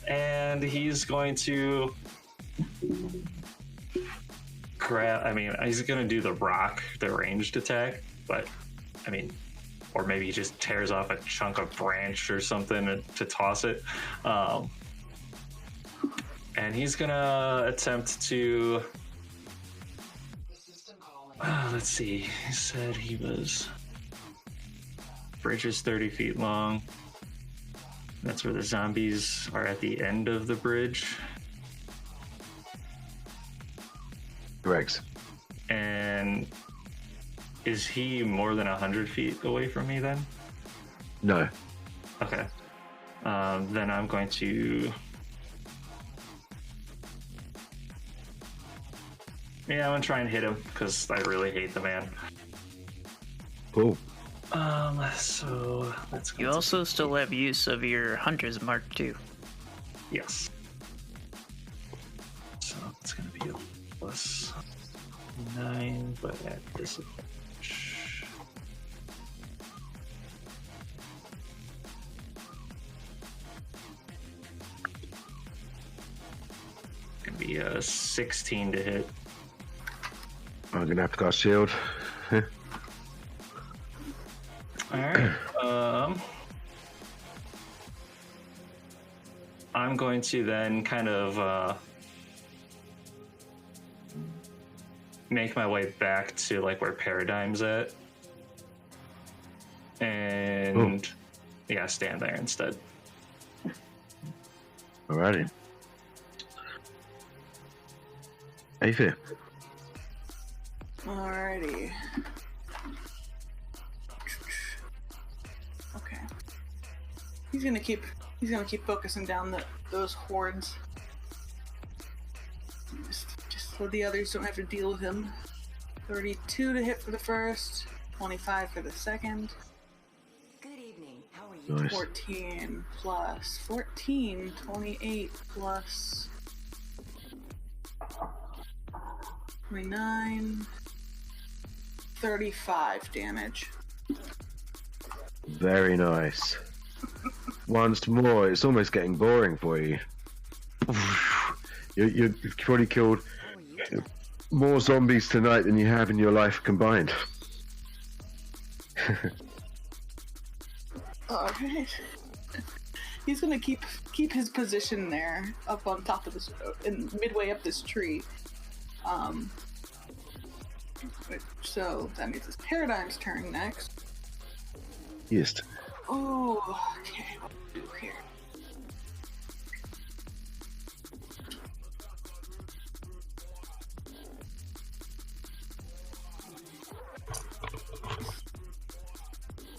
And he's going to grab, I mean, he's gonna do the rock, the ranged attack, but I mean, or maybe he just tears off a chunk of branch or something to toss it. And he's gonna attempt to, let's see, he said he was, bridge is 30 feet long. That's where the zombies are at the end of the bridge. Correct. And is he more than 100 feet away from me then? No. Okay. Then I'm going to... Yeah, I'm gonna try and hit him because I really hate the man. Cool. So let's go. You also still have use of your hunter's mark too. Yes. So it's gonna be a +9, but at disadvantage. Gonna be a 16 to hit. I'm gonna have to cast shield. Alright. I'm going to then kind of make my way back to like where Paradigm's at, and yeah, stand there instead. Alrighty. How you feel? Alrighty. Okay. He's gonna keep focusing down those hordes. Just so the others don't have to deal with him. 32 to hit for the first, 25 for the second. Good evening. How are you? Nice. 14 plus 14, 28 plus 29, 35 damage. Very nice. Once more, it's almost getting boring for you. You've probably killed more zombies tonight than you have in your life combined. Alright. He's gonna keep his position there, up on top of this, midway up this tree. So that means it's Paradigm's turn next. Yes. Oh, okay. What do we do here?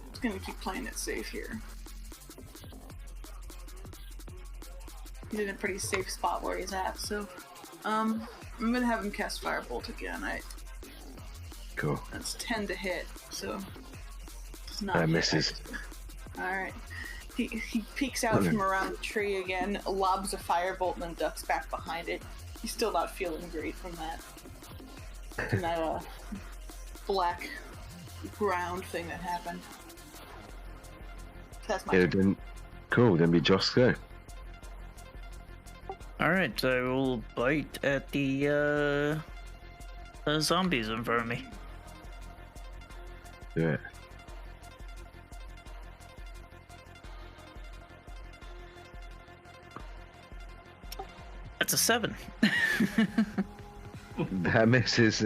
Just gonna keep playing it safe here. He's in a pretty safe spot where he's at, so I'm gonna have him cast Firebolt again. Cool. That's 10 to hit, so it's not That misses. Alright. He peeks out from around the tree again, lobs a firebolt, and then ducks back behind it. He's still not feeling great from that black ground thing that happened. That's my turn. Cool, then be Josh go. Alright, I will bite at the zombies in front of me. Do it. That's a 7. That misses.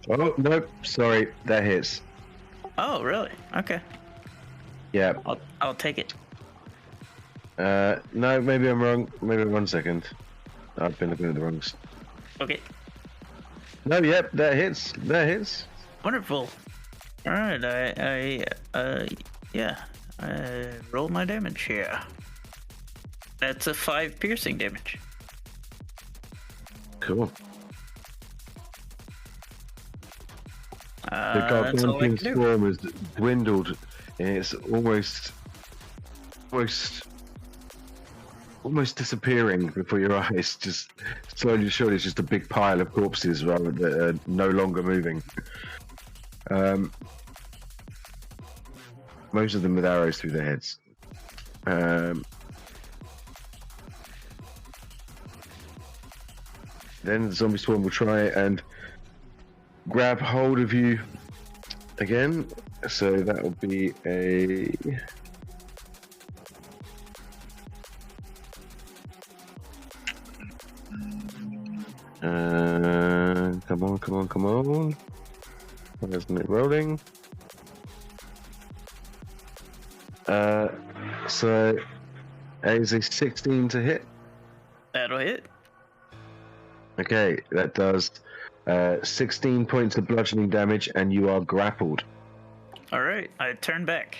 Oh, nope, sorry, that hits. Oh, really? Okay. Yeah. I'll take it. No, maybe I'm wrong. Maybe 1 second. I've been looking at the wrongs. Okay. No, yep, that hits. That hits. Wonderful. Alright, I roll my damage here. That's a 5 piercing damage. Cool. The That's all I can gargantuan do. swarm has dwindled, and it's almost disappearing before your eyes. Just slowly but surely, it's just a big pile of corpses rather that are no longer moving. Most of them with arrows through their heads. Then the zombie swarm will try and grab hold of you again. So that will be a... come on. Why isn't it rolling? So it is a 16 to hit. That'll hit. Okay, that does 16 points of bludgeoning damage, and you are grappled. Alright, I turn back.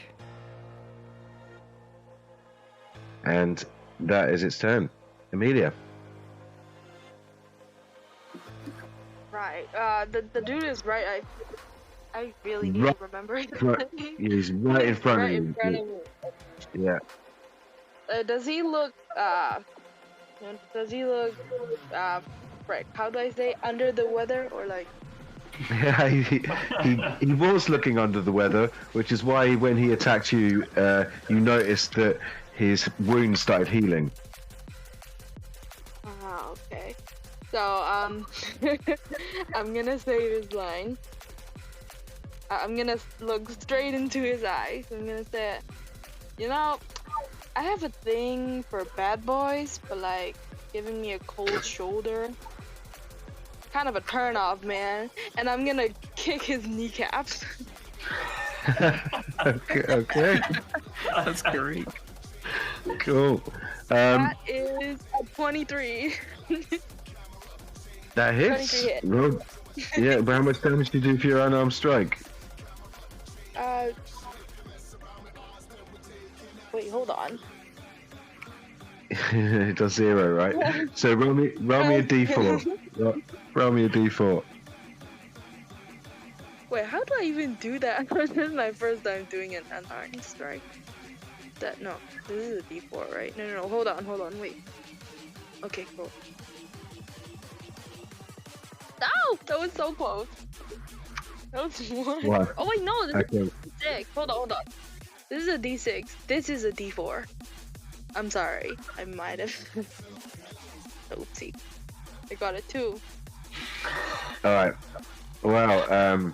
And that is its turn. Amelia. Right. The dude is right. I really need Right. to remember it. He's right in front of Right you. in front of me. Yeah. Does he look right, how do I say, under the weather, or like? Yeah, he was looking under the weather, which is why when he attacked you, you noticed that his wound started healing. Oh, okay. So I'm gonna say this line. I'm gonna look straight into his eyes. I'm gonna say, you know, I have a thing for bad boys, but like giving me a cold shoulder kind of a turn off, man. And I'm gonna kick his kneecaps. Okay. That's great. Cool. That is a 23. That 23 hits. hit. Well, yeah, but how much damage do you do for your unarmed strike? Wait, hold on. It does 0, right? So roll me a d4. Roll me a d4. Wait, how do I even do that? This is my first time doing an unarmed strike. No, this is a d4, right? No, hold on, wait. Okay, cool. No! That was so close. That was 1. What? Oh wait, no, this Okay. is a d6. Hold on. This is a d6. This is a d4. I'm sorry. I might have. Oopsie. I got it too. Alright. Well,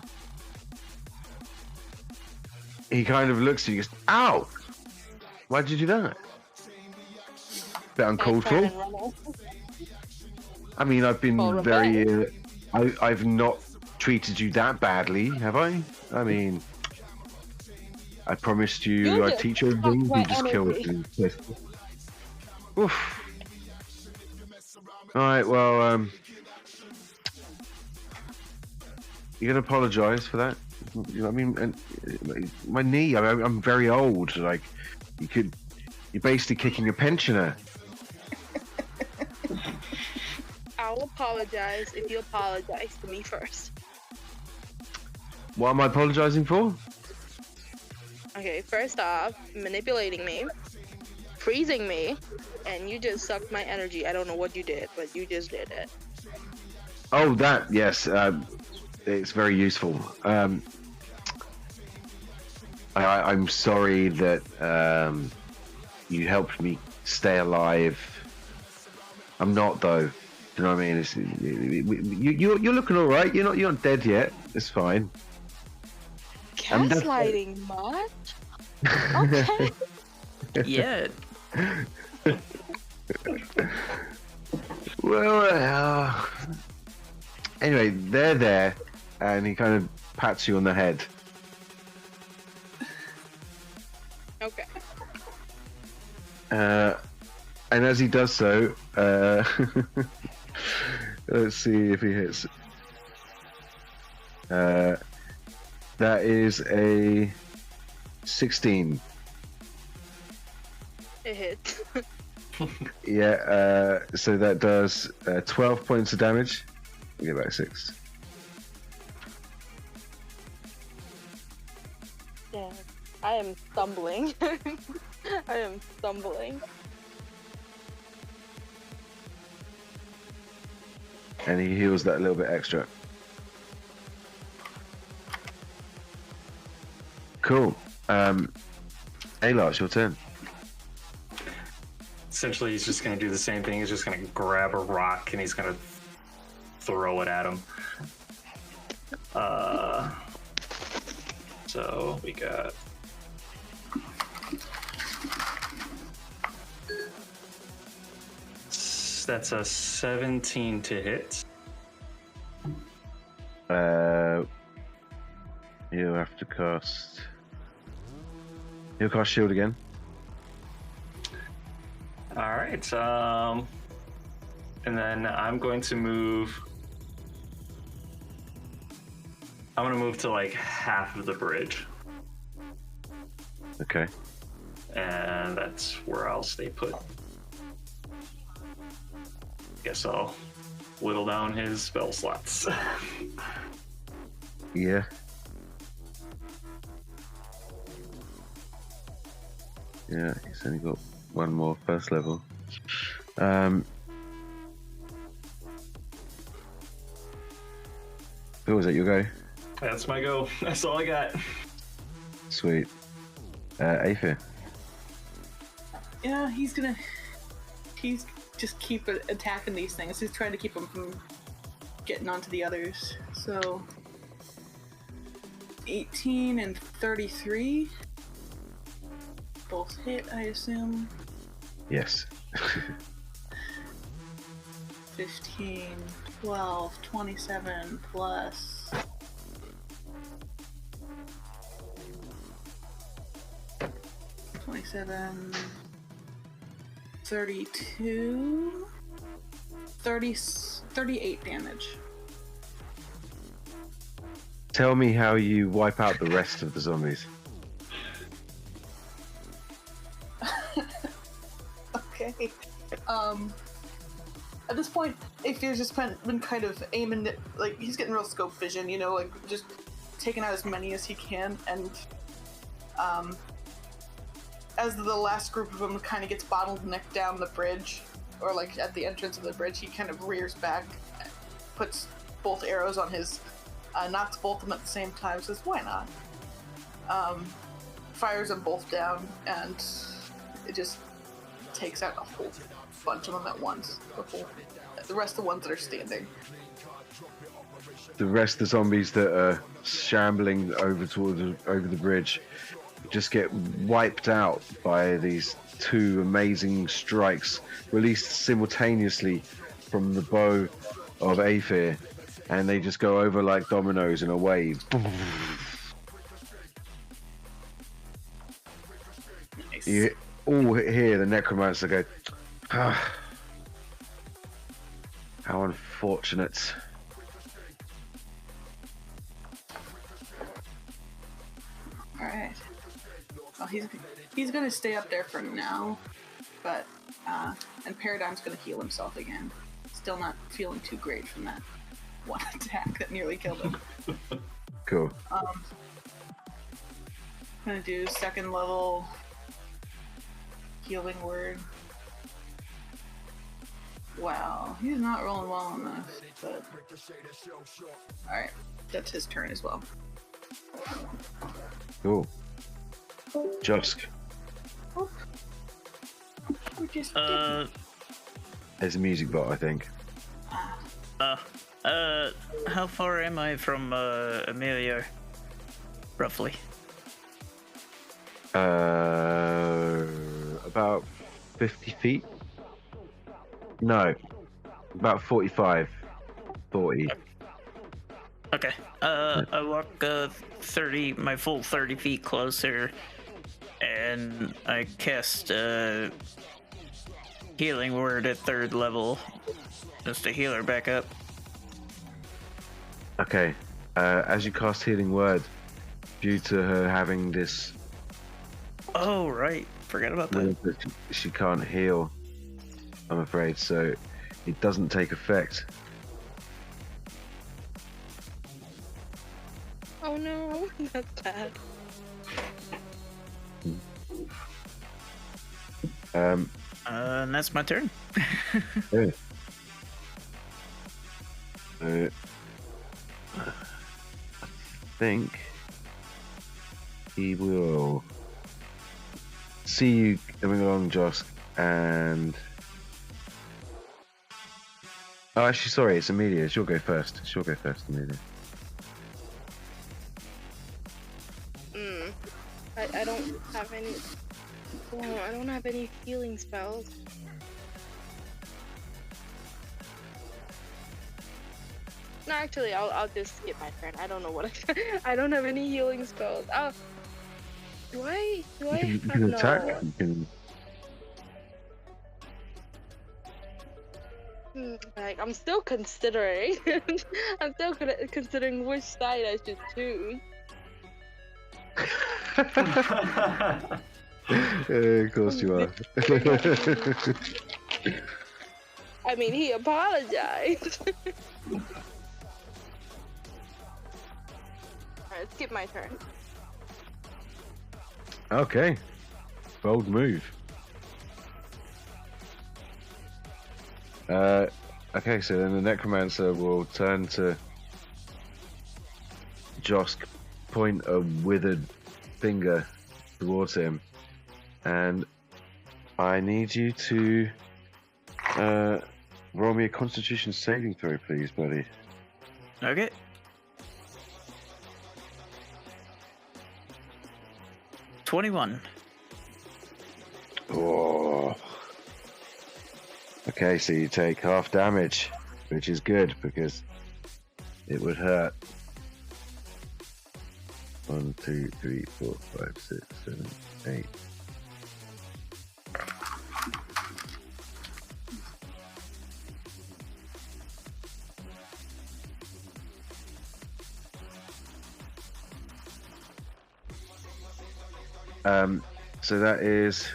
he kind of looks at you and goes, ow! Why'd you do that? Bit uncalled for. I mean, I've been very... I've not treated you that badly, have I? I mean... I promised you I'd teach you everything, you just killed it. Oof. Alright, well, you're gonna apologise for that? You know what I mean? And my knee, I'm very old, like, you're basically kicking a pensioner. I'll apologize if you apologize to me first. What am I apologising for? Okay, first off, manipulating me, freezing me, and you just sucked my energy. I don't know what you did, but you just did it. Oh, that, yes. It's very useful. I'm sorry that you helped me stay alive. I'm not, though. You know what I mean? You're looking all right. You're not dead yet. It's fine. Gaslighting much? Okay. Yeah. Well, anyway, they're there, and he kind of pats you on the head. Okay. And as he does so, let's see if he hits. That is a 16. It hit. Yeah, so that does 12 points of damage. We get back 6. Yeah, I am stumbling. I am stumbling. And he heals that a little bit extra. Cool. Ayla, it's your turn. Essentially, he's just going to do the same thing. He's just going to grab a rock and he's going to throw it at him. So we got... That's a 17 to hit. You have to cast... You'll cast shield again. Alright, and then I'm going to move... I'm going to move to like half of the bridge. Okay. And that's where I'll stay put. Guess I'll whittle down his spell slots. Yeah. Yeah, he's only got one more first level. Who was it? You go. That's my go. That's all I got. Sweet. Aether. Yeah, he's just keep attacking these things. He's trying to keep them from getting onto the others. So 18 and 33 both hit, I assume. Yes. 15, 12, 27 plus... 27, 32, 38 damage. Tell me how you wipe out the rest of the zombies. Okay. At this point, Aether's just been kind of aiming it, like, he's getting real scope vision, you know, like, just taking out as many as he can, and, as the last group of them kind of gets bottlenecked down the bridge, or, like, at the entrance of the bridge, he kind of rears back, puts both arrows on his, knocks both of them at the same time, says, why not? Fires them both down, and it just takes out a whole bunch of them at once. The rest of the ones that are standing. The rest of the zombies that are shambling over the bridge just get wiped out by these two amazing strikes released simultaneously from the bow of Aether, and they just go over like dominoes in a wave. Nice. You all hear the necromancer go, ah, how unfortunate. Alright. Well, he's gonna stay up there for now, but, and Paradigm's gonna heal himself again. Still not feeling too great from that one attack that nearly killed him. Cool. Gonna do second level healing word. Wow, he's not rolling well enough, but... Alright, that's his turn as well. Cool. Josk. We're just There's a music bot, I think. How far am I from Amelia? Roughly. About 50 feet? No. About 45. 40. Okay. I walk 30, my full 30 feet closer, and I cast healing word at 3rd level, just to heal her back up. Okay. As you cast healing word, due to her having this... Oh, right. Forgot about that. She can't heal, I'm afraid, so it doesn't take effect. Oh no, that's bad. And that's my turn. Yeah. I think he will see you coming along, Josk, and... Oh, actually, sorry, it's Amelia. She'll go first. Amelia. I don't have any... Oh, I don't have any healing spells. No, actually, I'll just skip my turn. I don't know what I don't have any healing spells. Do I You have can no... attack. You can... Like, I'm still considering. I'm still considering which side I should choose. Of course you are. I mean, he apologized. Alright, skip my turn. Okay. Bold move. Okay, so then the necromancer will turn to Josk, point a withered finger towards him, and I need you to roll me a Constitution saving throw, please, buddy. Okay. '21. Oh. Okay, so you take half damage, which is good because it would hurt. 1, 2, 3, 4, 5, 6, 7, 8. So that is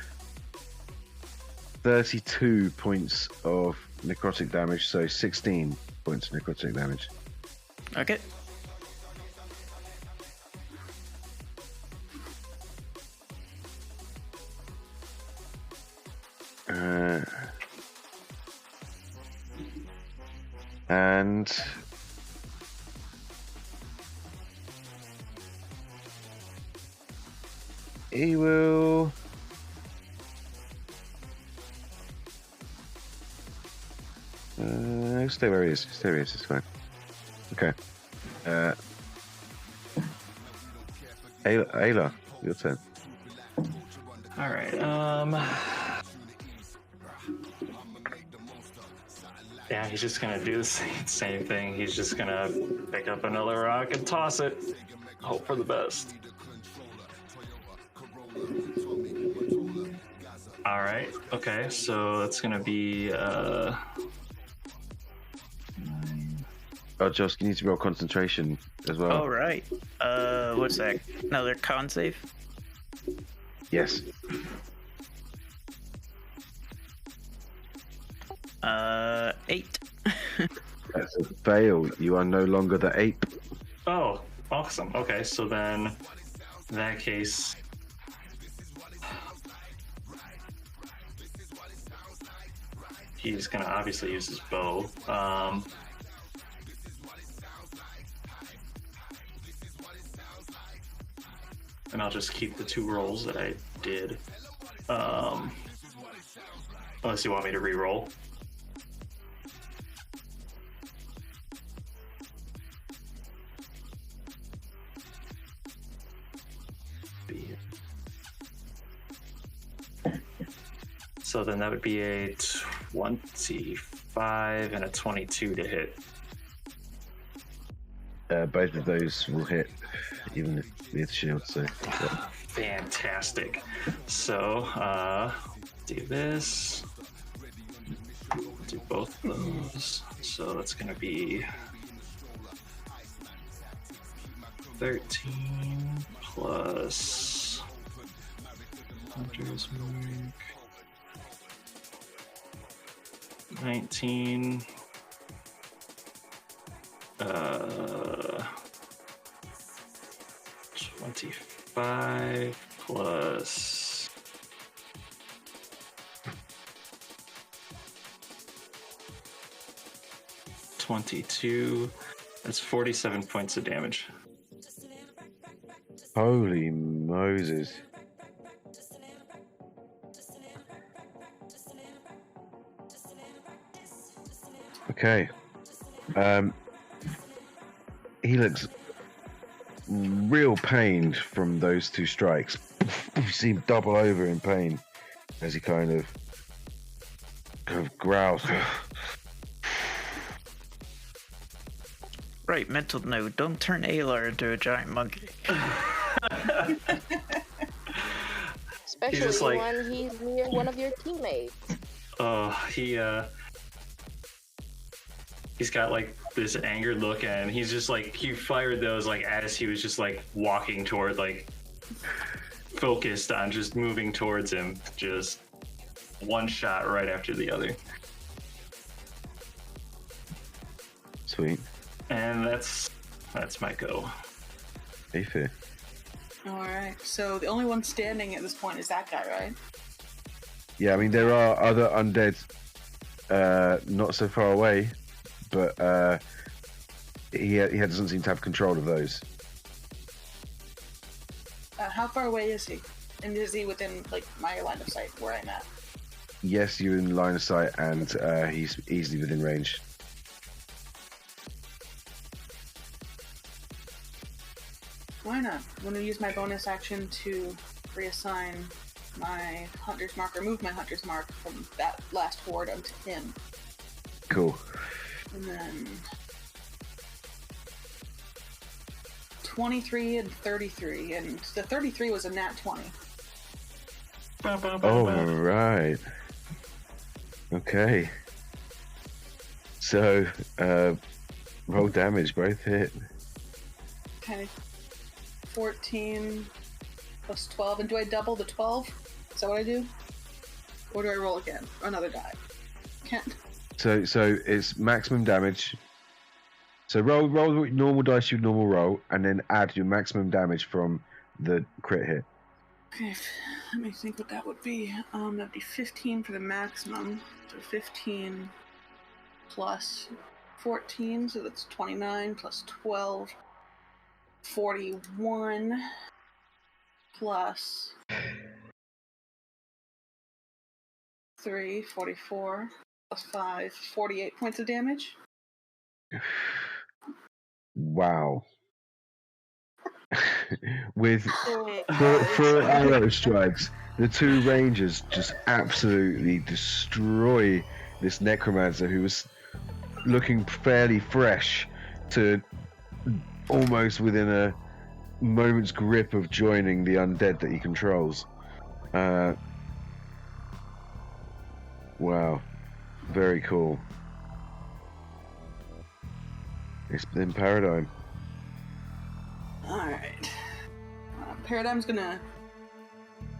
32 points of necrotic damage, so 16 points of necrotic damage. Okay. And he will stay where he is. Stay where he is. It's fine. Okay. Ayla, your turn. All right. Yeah, he's just gonna do the same thing. He's just gonna pick up another rock and toss it. Hope for the best. All right. Okay. So that's gonna be. Oh, Josh, you need to roll concentration as well. All right. What's that? Another con save? Yes. 8. That's a fail. You are no longer the ape. Oh, awesome. Okay, so then in that case. He's gonna obviously use his bow. And I'll just keep the 2 rolls that I did. Unless you want me to re-roll. So then that would be a 25 and a 22 to hit. Both of those will hit, even with shield. So, yeah. Fantastic. So, do this. Do both of those. So that's going to be 13 plus Hunter's Mark. 19. 25 plus 22. That's 47 points of damage. Holy Moses. Okay. He looks real pained from those 2 strikes. You see him double over in pain as he kind of growls. Right, mental note, don't turn Aylar into a giant monkey. Especially when he's near one of your teammates. He's got like this angered look, and he's just like, he fired those like as he was just like walking toward, like focused on just moving towards him, just one shot right after the other. Sweet. And that's my go. Hey, fair. All right. So the only one standing at this point is that guy, right? Yeah, I mean there are other undead not so far away, but he doesn't seem to have control of those. How far away is he? And is he within like my line of sight where I'm at? Yes, you're in line of sight, and he's easily within range. Why not? I'm going to use my bonus action to reassign my hunter's mark, remove my hunter's mark from that last horde onto him. Cool. And then 23 and 33, and the 33 was a nat 20. Oh, right. Okay. So, roll damage, both hit. Okay. 14 plus 12, and do I double the 12? Is that what I do? Or do I roll again? Another die? Can't. So it's maximum damage. So roll normal dice, your normal roll, and then add your maximum damage from the crit hit. Okay, let me think what that would be. That'd be 15 for the maximum. So 15 plus 14, so that's 29 plus 12. 41 plus 3, 44 plus 5, 48 points of damage. Wow. With for arrow strikes, the two rangers just absolutely destroy this necromancer who was looking fairly fresh to almost within a moment's grip of joining the undead that he controls. Wow. Very cool. It's been Paradigm. Alright. Paradigm's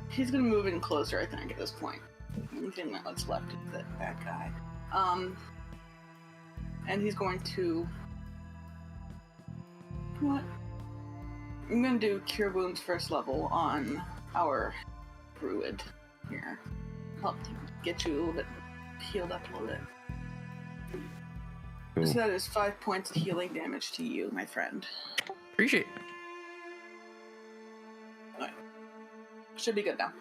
he's gonna move in closer, I think, at this point. The only thing that's left is that guy. And he's going to... What? I'm gonna do Cure Wounds first level on our druid here. Help to get you a little bit healed up a little bit. Cool. So that is 5 points of healing damage to you, my friend. Appreciate it. Alright. Should be good now.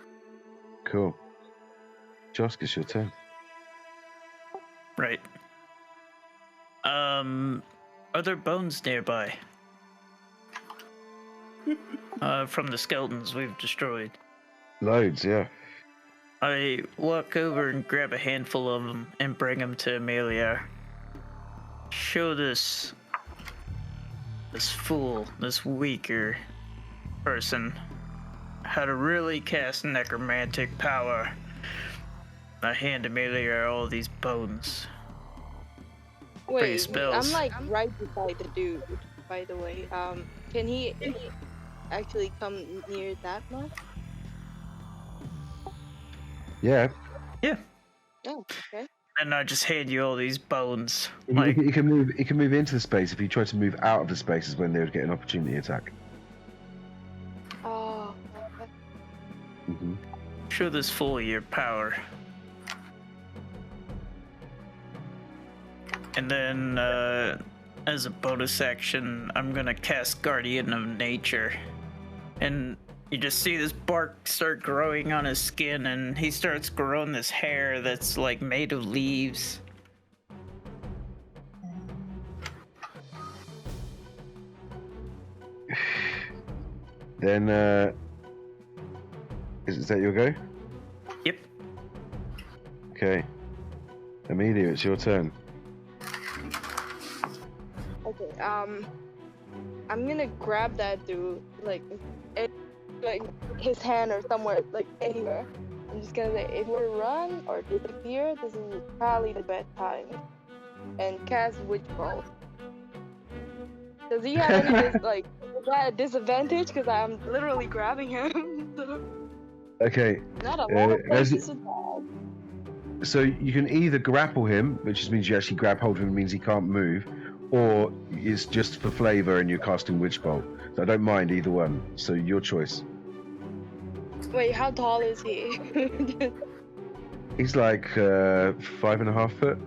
Cool. Josk, it's your turn. Right. Are there bones nearby? From the skeletons we've destroyed. Loads, yeah. I walk over and grab a handful of them and bring them to Amelia. Show this fool, this weaker person, how to really cast necromantic power. I hand Amelia all these bones. Wait, spells. I'm like right beside the dude, by the way. Can he actually come near that much? Yeah. Yeah. Oh, okay. And I just hand you all these bones. He Like, can move into the space. If you try to move out of the spaces when they would get an opportunity attack. Oh. Mm-hmm. show this fool your power. And then, as a bonus action, I'm gonna cast Guardian of Nature. And you just see this bark start growing on his skin, and he starts growing this hair that's like made of leaves. Then, is that your go? Yep. Okay. Amelia, it's your turn. Okay, I'm gonna grab that dude, like his hand or somewhere, like anywhere. I'm just gonna say, if we run or disappear, this is probably the best time. And cast Witch Bolt. Does he have any disadvantage? Because I'm literally grabbing him. Okay. Not a lot of places to tag. So you can either grapple him, which just means you actually grab hold of him, means he can't move, or it's just for flavor and you're casting Witch Bolt. So I don't mind either one. So your choice. Wait, how tall is he? He's like 5.5 foot.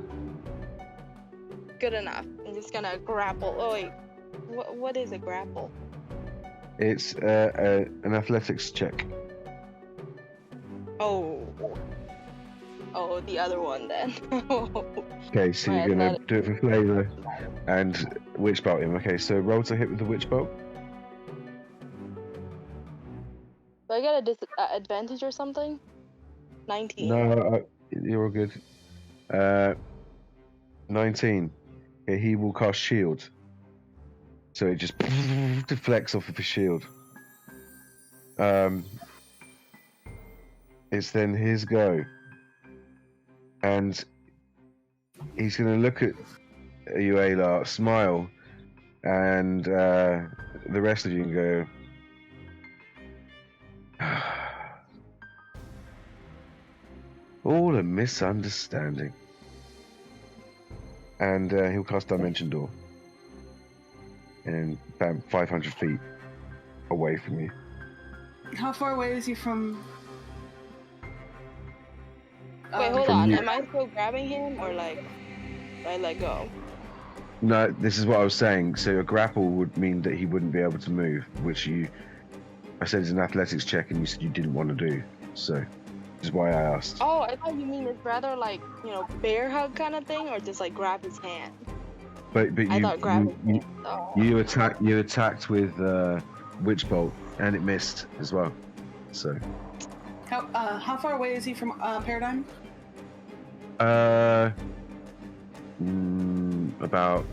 Good enough. I'm just gonna grapple. Oh wait, what is a grapple? It's an athletics check. Oh, the other one then. Okay, so you're gonna do it for flavor and Witch Bolt him. Okay, so roll to hit with the Witch Bolt. So I get a advantage or something? 19. No, you're all good. 19. Okay, he will cast shield. So it just deflects off of his shield. It's then his go. And he's going to look at you, Ayla, smile, and the rest of you can go, all a misunderstanding. And he'll cast Dimension Door. And bam, 500 feet away from you. How far away is he from? Wait, hold from on. you. Am I still grabbing him or like I let go? No, this is what I was saying. So a grapple would mean that he wouldn't be able to move, which I said it's an athletics check, and you said you didn't want to do. So, this is why I asked. Oh, I thought you mean it's rather like, bear hug kind of thing, or just like grab his hand. But I thought grab his hand. Oh. you attacked with Witch Bolt, and it missed as well. So. How far away is he from Paradigm? About.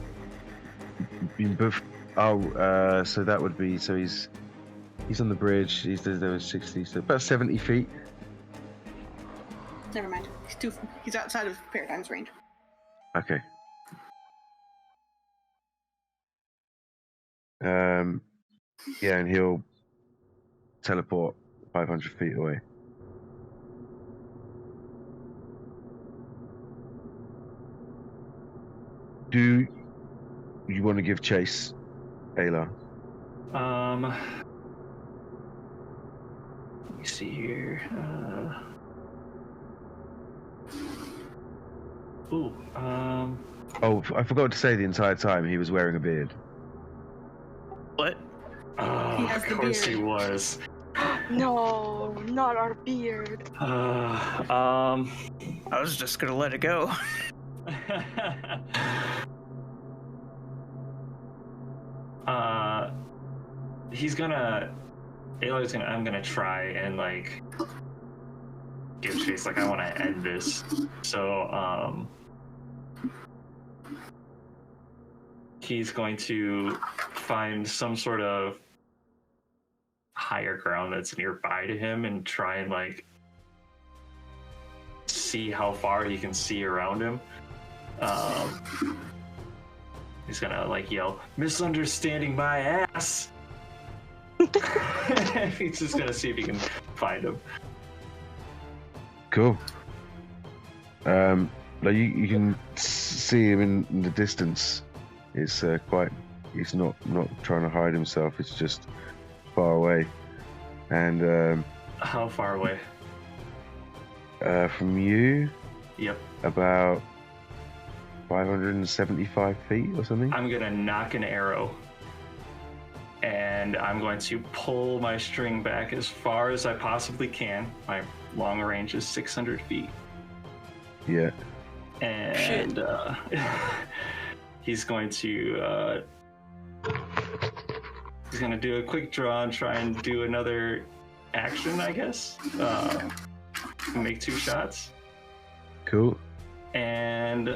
So that would be, so he's on the bridge. There was 60, so about 70 feet. Never mind. He's outside of Paradigm's range. Okay. Yeah, and he'll teleport 500 feet away. Do you want to give chase, Ayla? Let me see here. Oh, I forgot to say the entire time he was wearing a beard. What? Oh, of course he was. No, not our beard. I was just gonna let it go. I'm gonna try and like give chase, like I want to end this. So he's going to find some sort of higher ground that's nearby to him and try and like see how far he can see around him. He's gonna like yell, "Misunderstanding my ass!" He's just gonna see if he can find him. Cool. Like you can see him in the distance. It's he's not trying to hide himself. It's just far away. And how far away? From you? Yep. About 575 feet or something. I'm gonna knock an arrow, and I'm going to pull my string back as far as I possibly can. My long range is 600 feet. Yeah. And he's going to do a quick draw and try and do another action, I guess. Make 2 shots. Cool. And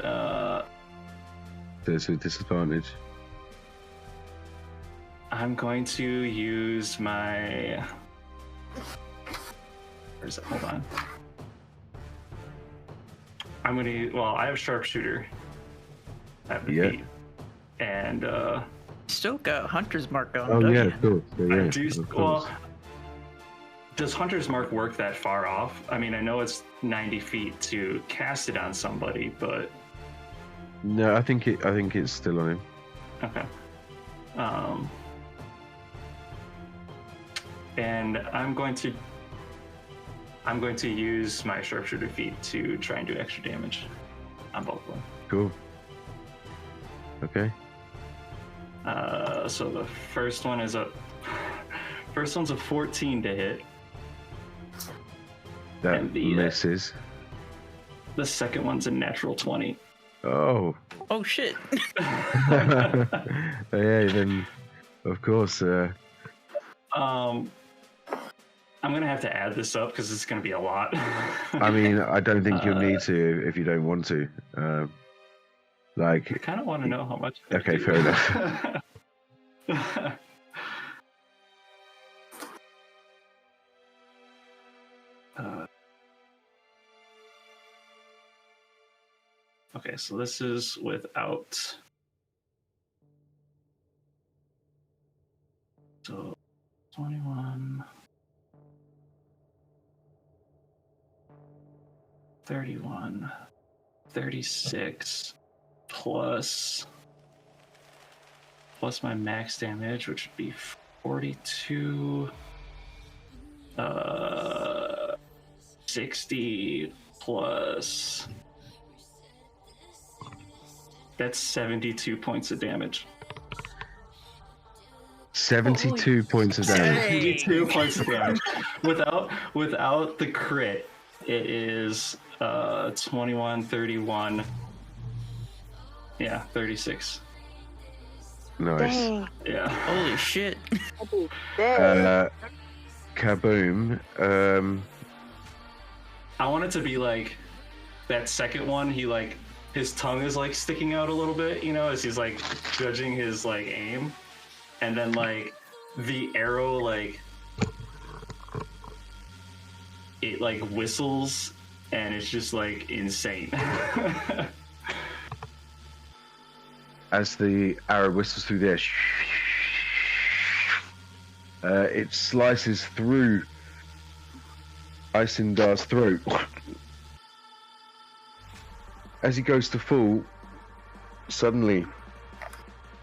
there's a disadvantage. I'm going to use my. Where's it? Hold on. I'm gonna. Well, I have sharpshooter. At the feet. And still got Hunter's Mark on. Oh yeah, cool. Yeah, I do. Well, does Hunter's Mark work that far off? I mean, I know it's 90 feet to cast it on somebody, but no, I think it's still on him. Okay. And I'm going to use my sharpshooter feat to try and do extra damage on both of them. Cool. Okay. So the first one's a 14 to hit. That misses. The second one's a natural 20. Oh. Oh shit. Yeah, then of course. I'm gonna have to add this up because it's gonna be a lot. I mean, I don't think you'll need to if you don't want to. I kind of want to know how much. Okay, fair enough. Okay, so this is without. So 21, 31, 36 plus my max damage, which would be 42, 60 plus. That's 72 points of damage. 72 points of damage. 72 points of damage. Without the crit, it is 21, 31. Yeah, 36. Nice. Dang. Yeah. Holy shit. I'd be dead. Kaboom. I want it to be like that second one. He like his tongue is like sticking out a little bit, you know, as he's like judging his like aim, and then like the arrow like it like whistles and it's just like insane. As the arrow whistles through there, it slices through Isendar's throat. As he goes to fall, suddenly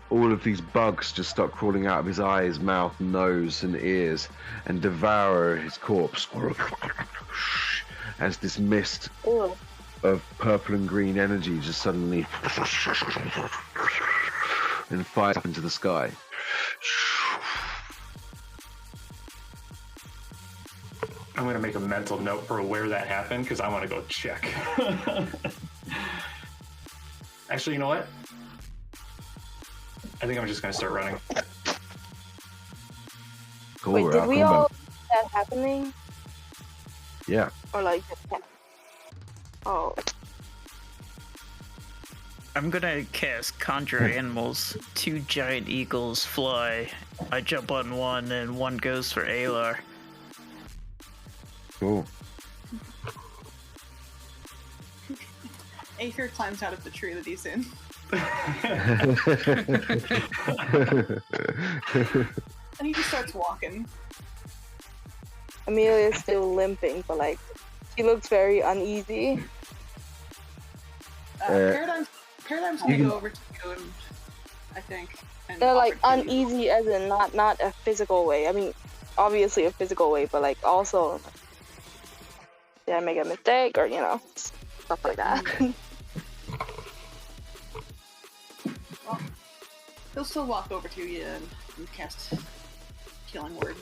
all of these bugs just start crawling out of his eyes, mouth, nose, and ears and devour his corpse. As this mist of purple and green energy just suddenly and fires up into the sky. I'm gonna make a mental note for where that happened because I want to go check. Actually, you know what? I think I'm just gonna start running. Cool, Wait, did we all see that happening? Yeah. Or like, oh. I'm gonna cast Conjure Animals. 2 giant eagles fly. I jump on one, and one goes for Alar. Cool. Aether climbs out of the tree that he's in. And he just starts walking. Amelia's still limping, but like, she looks very uneasy. Paradigm's gonna go over to you, and I think. And They're like offer to you. uneasy as in not a physical way. I mean, obviously a physical way, but like also, did I make a mistake or, you know, stuff like that. Well, he'll still walk over to you and cast Healing Word.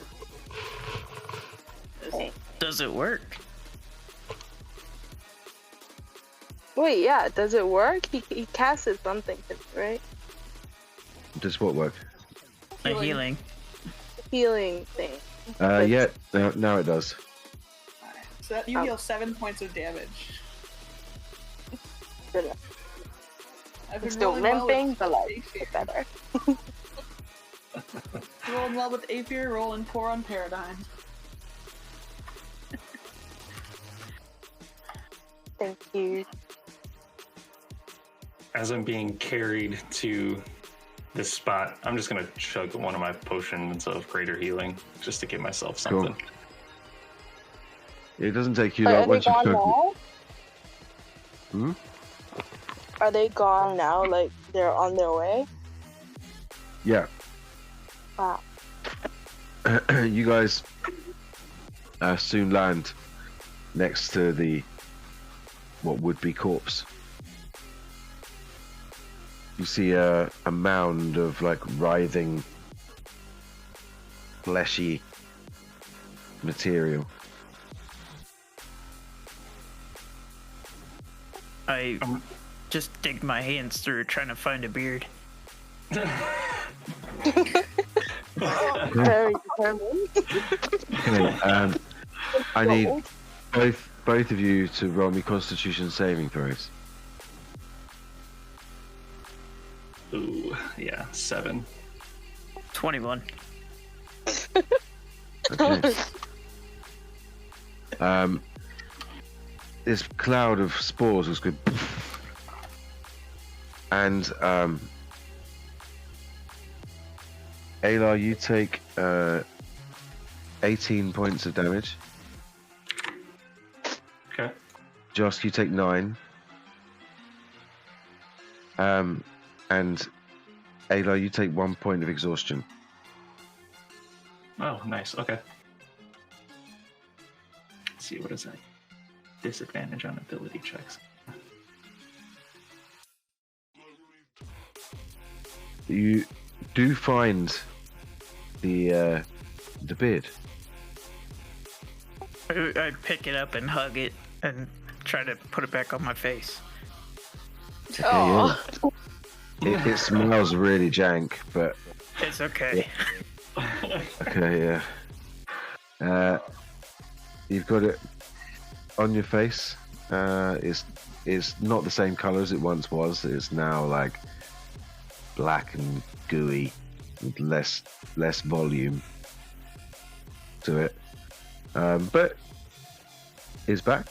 Does it work? Wait, yeah, does it work? He casted something, right? Does what work? A healing. Healing thing. Yeah, now it does. Alright, so that, you heal 7 points of damage. Good. I've I'm been still rolling well limping, with but like, Aether. it's better. Rolling well with Aether, rolling poor on Paradigm. Thank you. As I'm being carried to this spot, I'm just gonna chug one of my potions of greater healing just to give myself something. Cool. It doesn't take you Wait, that are they once you gone chug. now? Hmm? Are they gone now? Like, they're on their way? Yeah. Wow. You guys soon land next to the what would be corpse. You see a mound of like writhing, fleshy material. I just dig my hands through trying to find a beard. Very determined. Okay, I need Gold. both of you to roll me Constitution saving throws. Ooh, yeah, 7. 21. Okay. This cloud of spores was good, and Aylar, you take 18 points of damage. Okay. Joss, you take 9. And Aylar, you take 1 point of exhaustion. Oh, nice. Okay. Let's see, what is that? Disadvantage on ability checks. You do find the beard. I pick it up and hug it and try to put it back on my face. Okay, yeah. It smells really jank, but It's okay. okay, yeah. You've got it on your face. It's not the same color as it once was. It's now like black and gooey with less volume to it. But it's back.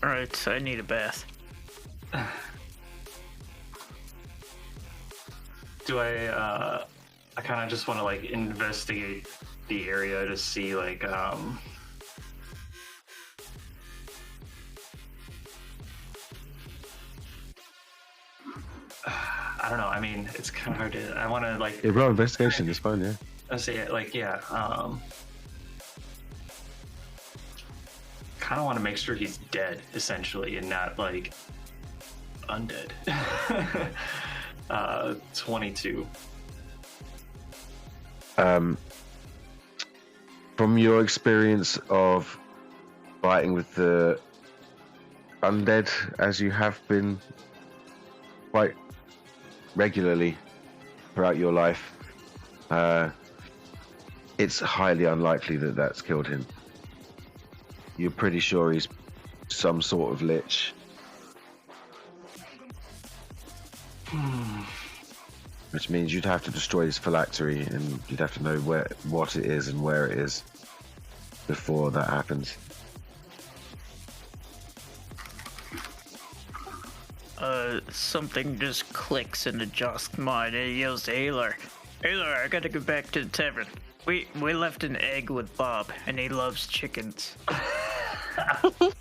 Alright, so I need a bath. Do I kind of just want to like investigate the area to see like I don't know. I mean, it's kind of hard to. I want to like. Yeah, roll investigation is fine, yeah. I say like yeah. Kind of want to make sure he's dead essentially, and not like undead. 22. From your experience of fighting with the undead, as you have been quite regularly throughout your life, it's highly unlikely that that's killed him. You're pretty sure he's some sort of lich. Which means you'd have to destroy his phylactery, and you'd have to know what it is and where it is before that happens. Something just clicks into Josk's mind and he yells to Aylar, I gotta go back to the tavern. We left an egg with Bob, and he loves chickens. The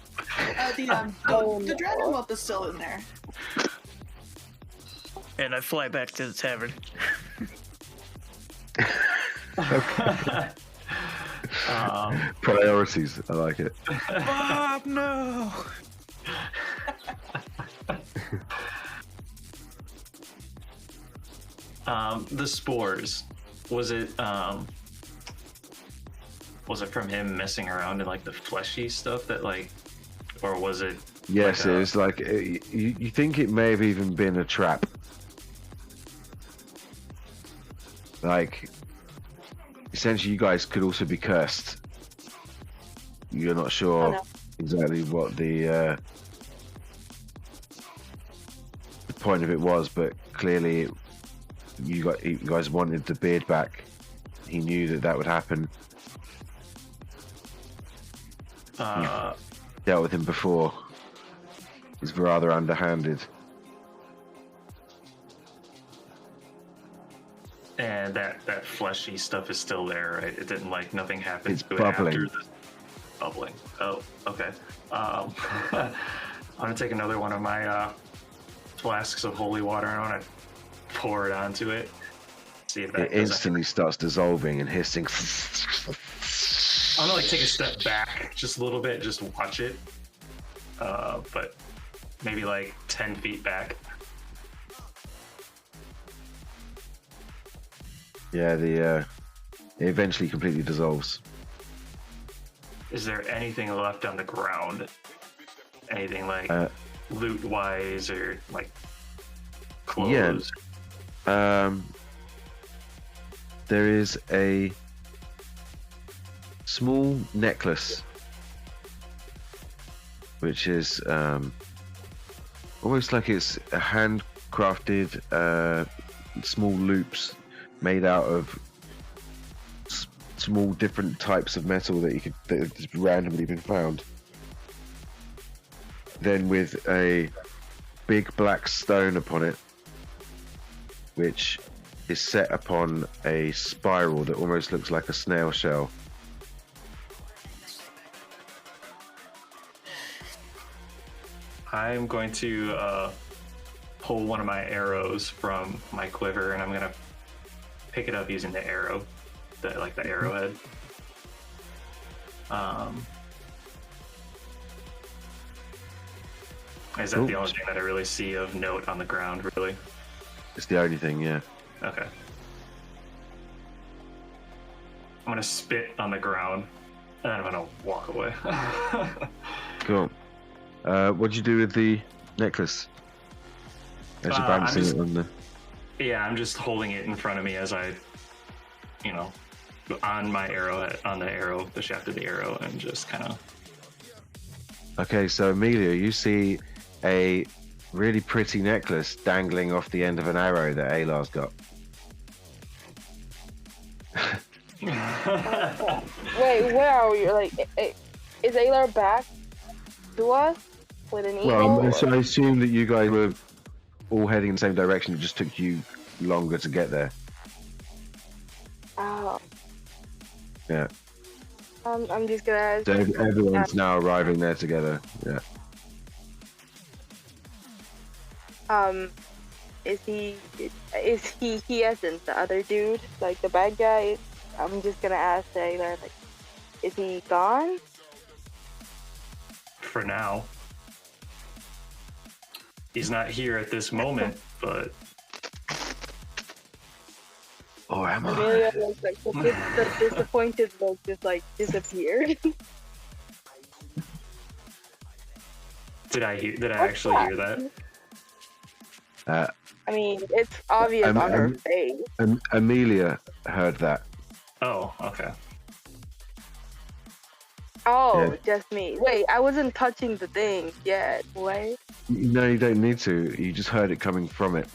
dragon whelp is still in there. And I fly back to the tavern. Priorities, I like it. Bob, no! The spores, was it from him messing around in like the fleshy stuff that like, or was it? Yes, like it was like you think it may have even been a trap. Like, essentially, you guys could also be cursed. You're not sure exactly what the point of it was, but clearly, you guys wanted the beard back. He knew that would happen. You've dealt with him before. He's rather underhanded. And that fleshy stuff is still there, right? It didn't like nothing happened It's to bubbling. it after the bubbling. Oh, okay. I'm gonna take another one of my flasks of holy water and I'm gonna pour it onto it. See if that It instantly starts dissolving and hissing. I'm gonna like take a step back just a little bit, just watch it. But maybe like 10 feet back. Yeah, it eventually completely dissolves. Is there anything left on the ground? Anything like loot wise or like clothes? there is a small necklace, which is almost like it's a handcrafted small loops made out of small different types of metal that have just randomly been found. Then with a big black stone upon it, which is set upon a spiral that almost looks like a snail shell. I'm going to pull one of my arrows from my quiver, and I'm gonna pick it up using the arrow, the arrowhead. Is that the only thing that I really see of note on the ground, really? It's the only thing, yeah. Okay. I'm gonna spit on the ground, and I'm gonna walk away. Cool. What'd you do with the necklace? As you're balancing it on the... Yeah, I'm just holding it in front of me as I, on my arrowhead, on the arrow, the shaft of the arrow, and just kind of... Okay, so Amelia, you see a really pretty necklace dangling off the end of an arrow that Alar's got. Wait, where are we? Like, is Alar back to us with an eagle? Well, so I assume that you guys were all heading in the same direction. It just took you longer to get there. Oh. Yeah. I'm just gonna. So everyone's now arriving there together. Yeah. Is he isn't the other dude, like the bad guy? I'm just gonna ask Alar, like, is he gone? For now. He's not here at this moment, but... Or am I? Amelia looks like the disappointed look just like disappeared. Did I actually hear that? I mean, it's obvious on her face. Amelia heard that. Oh, okay. Oh, Yeah. just me. Wait, I wasn't touching the thing yet. Wait. No, you don't need to. You just heard it coming from it.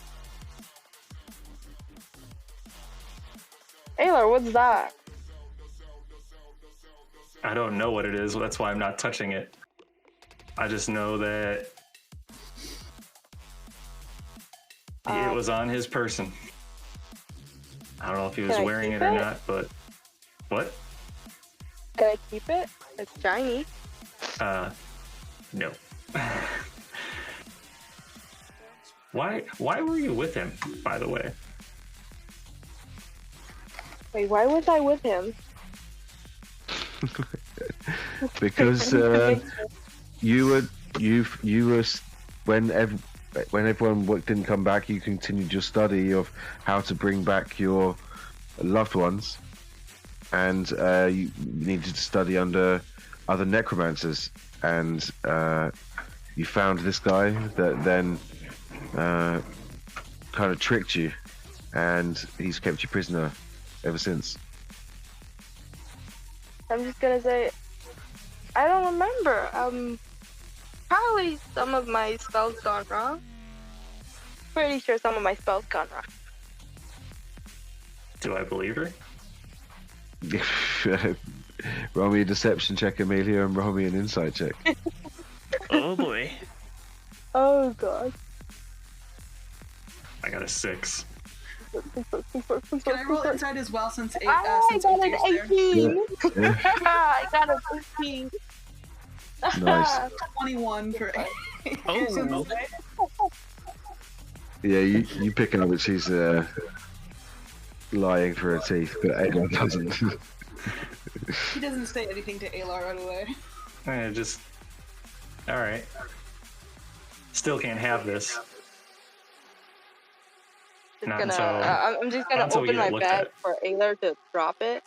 Alar, what's that? I don't know what it is. That's why I'm not touching it. I just know that it was on his person. I don't know if he was Can I wearing keep it or it? not, but... What? Can I keep it? It's shiny. No. Why were you with him, by the way? Wait, why was I with him? Because you were when everyone didn't come back, you continued your study of how to bring back your loved ones, and you needed to study under other necromancers, and you found this guy that then kind of tricked you, and he's kept you prisoner ever since. I'm just gonna say, I don't remember. Probably some of my spells gone wrong. Pretty sure some of my spells gone wrong. Do I believe her? Roll me a deception check, Amelia, and roll me an insight check. Oh boy. Oh god. I got a 6. Can I roll inside as well since I got an Peter's there? 18. Yeah. I got an 18. Nice. 21 for Oh. Yeah, you pick up that she's lying for her teeth, but Alar doesn't. He doesn't say anything to Alar right away. Alright. Still can't have this. Not until- I'm just gonna until we open get my looked bag at. for Alar to drop it.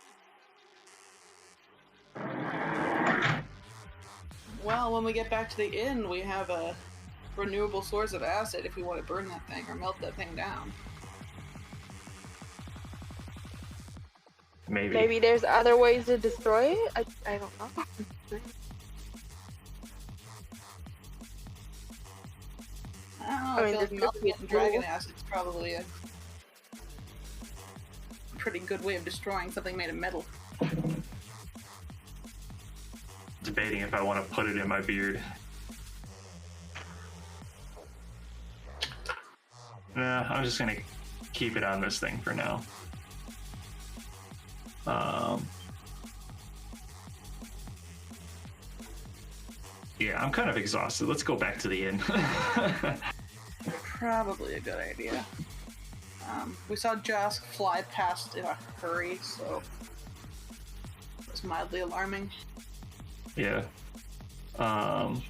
Well, when we get back to the inn, we have a renewable source of acid if we want to burn that thing or melt that thing down. Maybe there's other ways to destroy it? I don't know. I mean, feel like this melting could be it in dragon cool. acid's probably a pretty good way of destroying something made of metal. Debating if I want to put it in my beard. Nah, I'm just gonna keep it on this thing for now. Yeah, I'm kind of exhausted. Let's go back to the inn. Probably a good idea. We saw Josk fly past in a hurry, so it was mildly alarming. Yeah. I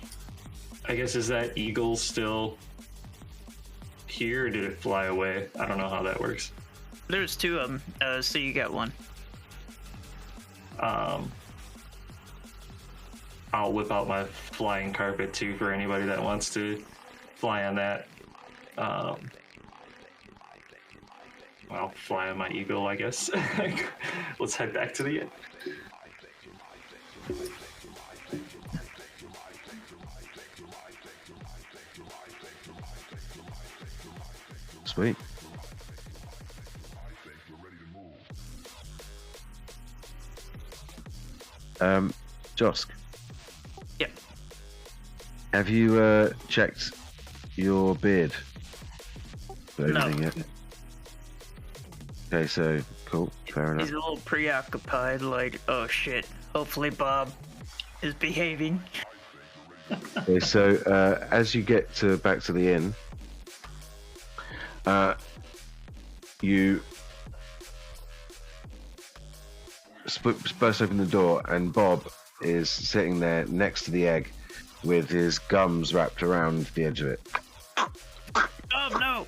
guess, is that eagle still here, or did it fly away? I don't know how that works. There's two of them, so you got one. I'll whip out my flying carpet too for anybody that wants to fly on that. I'll fly on my eagle, I guess. Let's head back to the inn. Sweet. Josk. Yep. Have you checked your beard? For No. everything yet? Okay, so cool. Fair enough. He's a little preoccupied, like, oh shit, hopefully Bob is behaving. Okay, so as you get back to the inn, you burst open the door, and Bob is sitting there next to the egg with his gums wrapped around the edge of it. Oh no!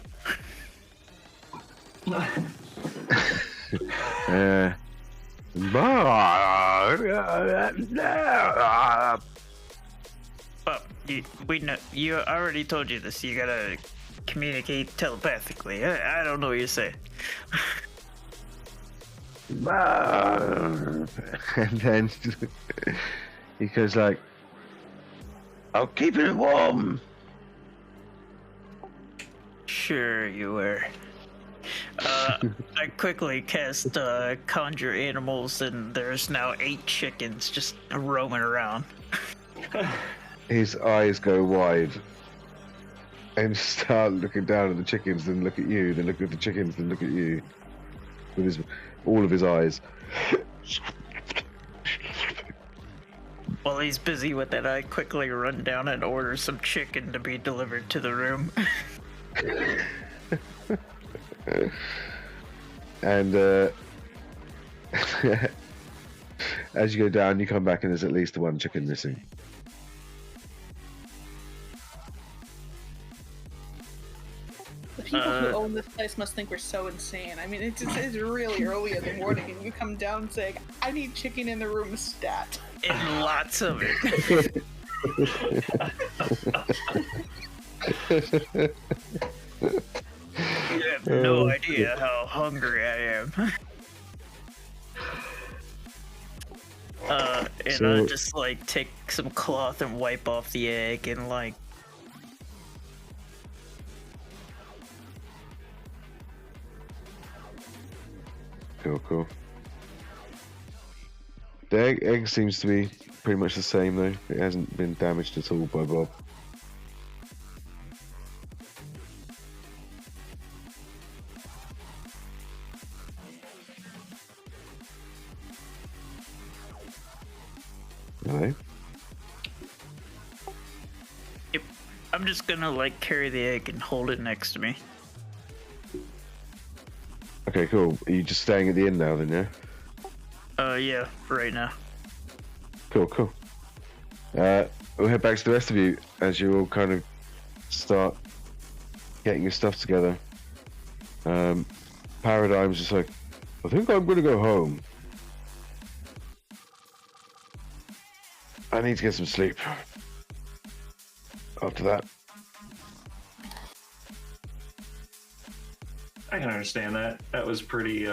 Bob, we know, you already told you this, you gotta communicate telepathically. I don't know what you're saying. And then he goes like, "I'll keep it warm." Sure you were. I quickly cast conjure animals, and there's now 8 chickens just roaming around. His eyes go wide and start looking down at the chickens, then look at you, then look at the chickens, then look at you, with all of his eyes. While he's busy with it, I quickly run down and order some chicken to be delivered to the room. And as you go down, you come back and there's at least one chicken missing. The people who own this place must think we're so insane. I mean, it's really early in the morning, and you come down saying, "I need chicken in the room stat." And lots of it. You have no idea how hungry I am. And So- I just like take some cloth and wipe off the egg and like. Cool. The egg seems to be pretty much the same though. It hasn't been damaged at all by Bob. No. Yep. I'm just gonna like carry the egg and hold it next to me. Okay, cool. Are you just staying at the inn now then, yeah? Yeah, right now. Cool. We'll head back to the rest of you as you all kind of start getting your stuff together. Paradigm's just like, I think I'm gonna go home. I need to get some sleep. After that. I can understand that. That was pretty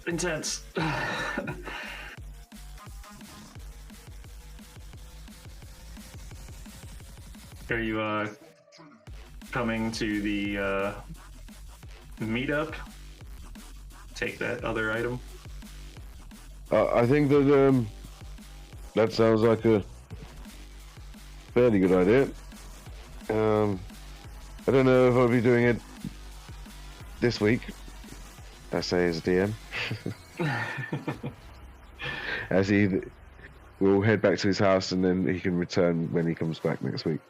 intense. Are you coming to the meetup? Take that other item. I think that that sounds like a fairly good idea. I don't know if I'll be doing it this week. I say as DM. As we'll head back to his house and then he can return when he comes back next week.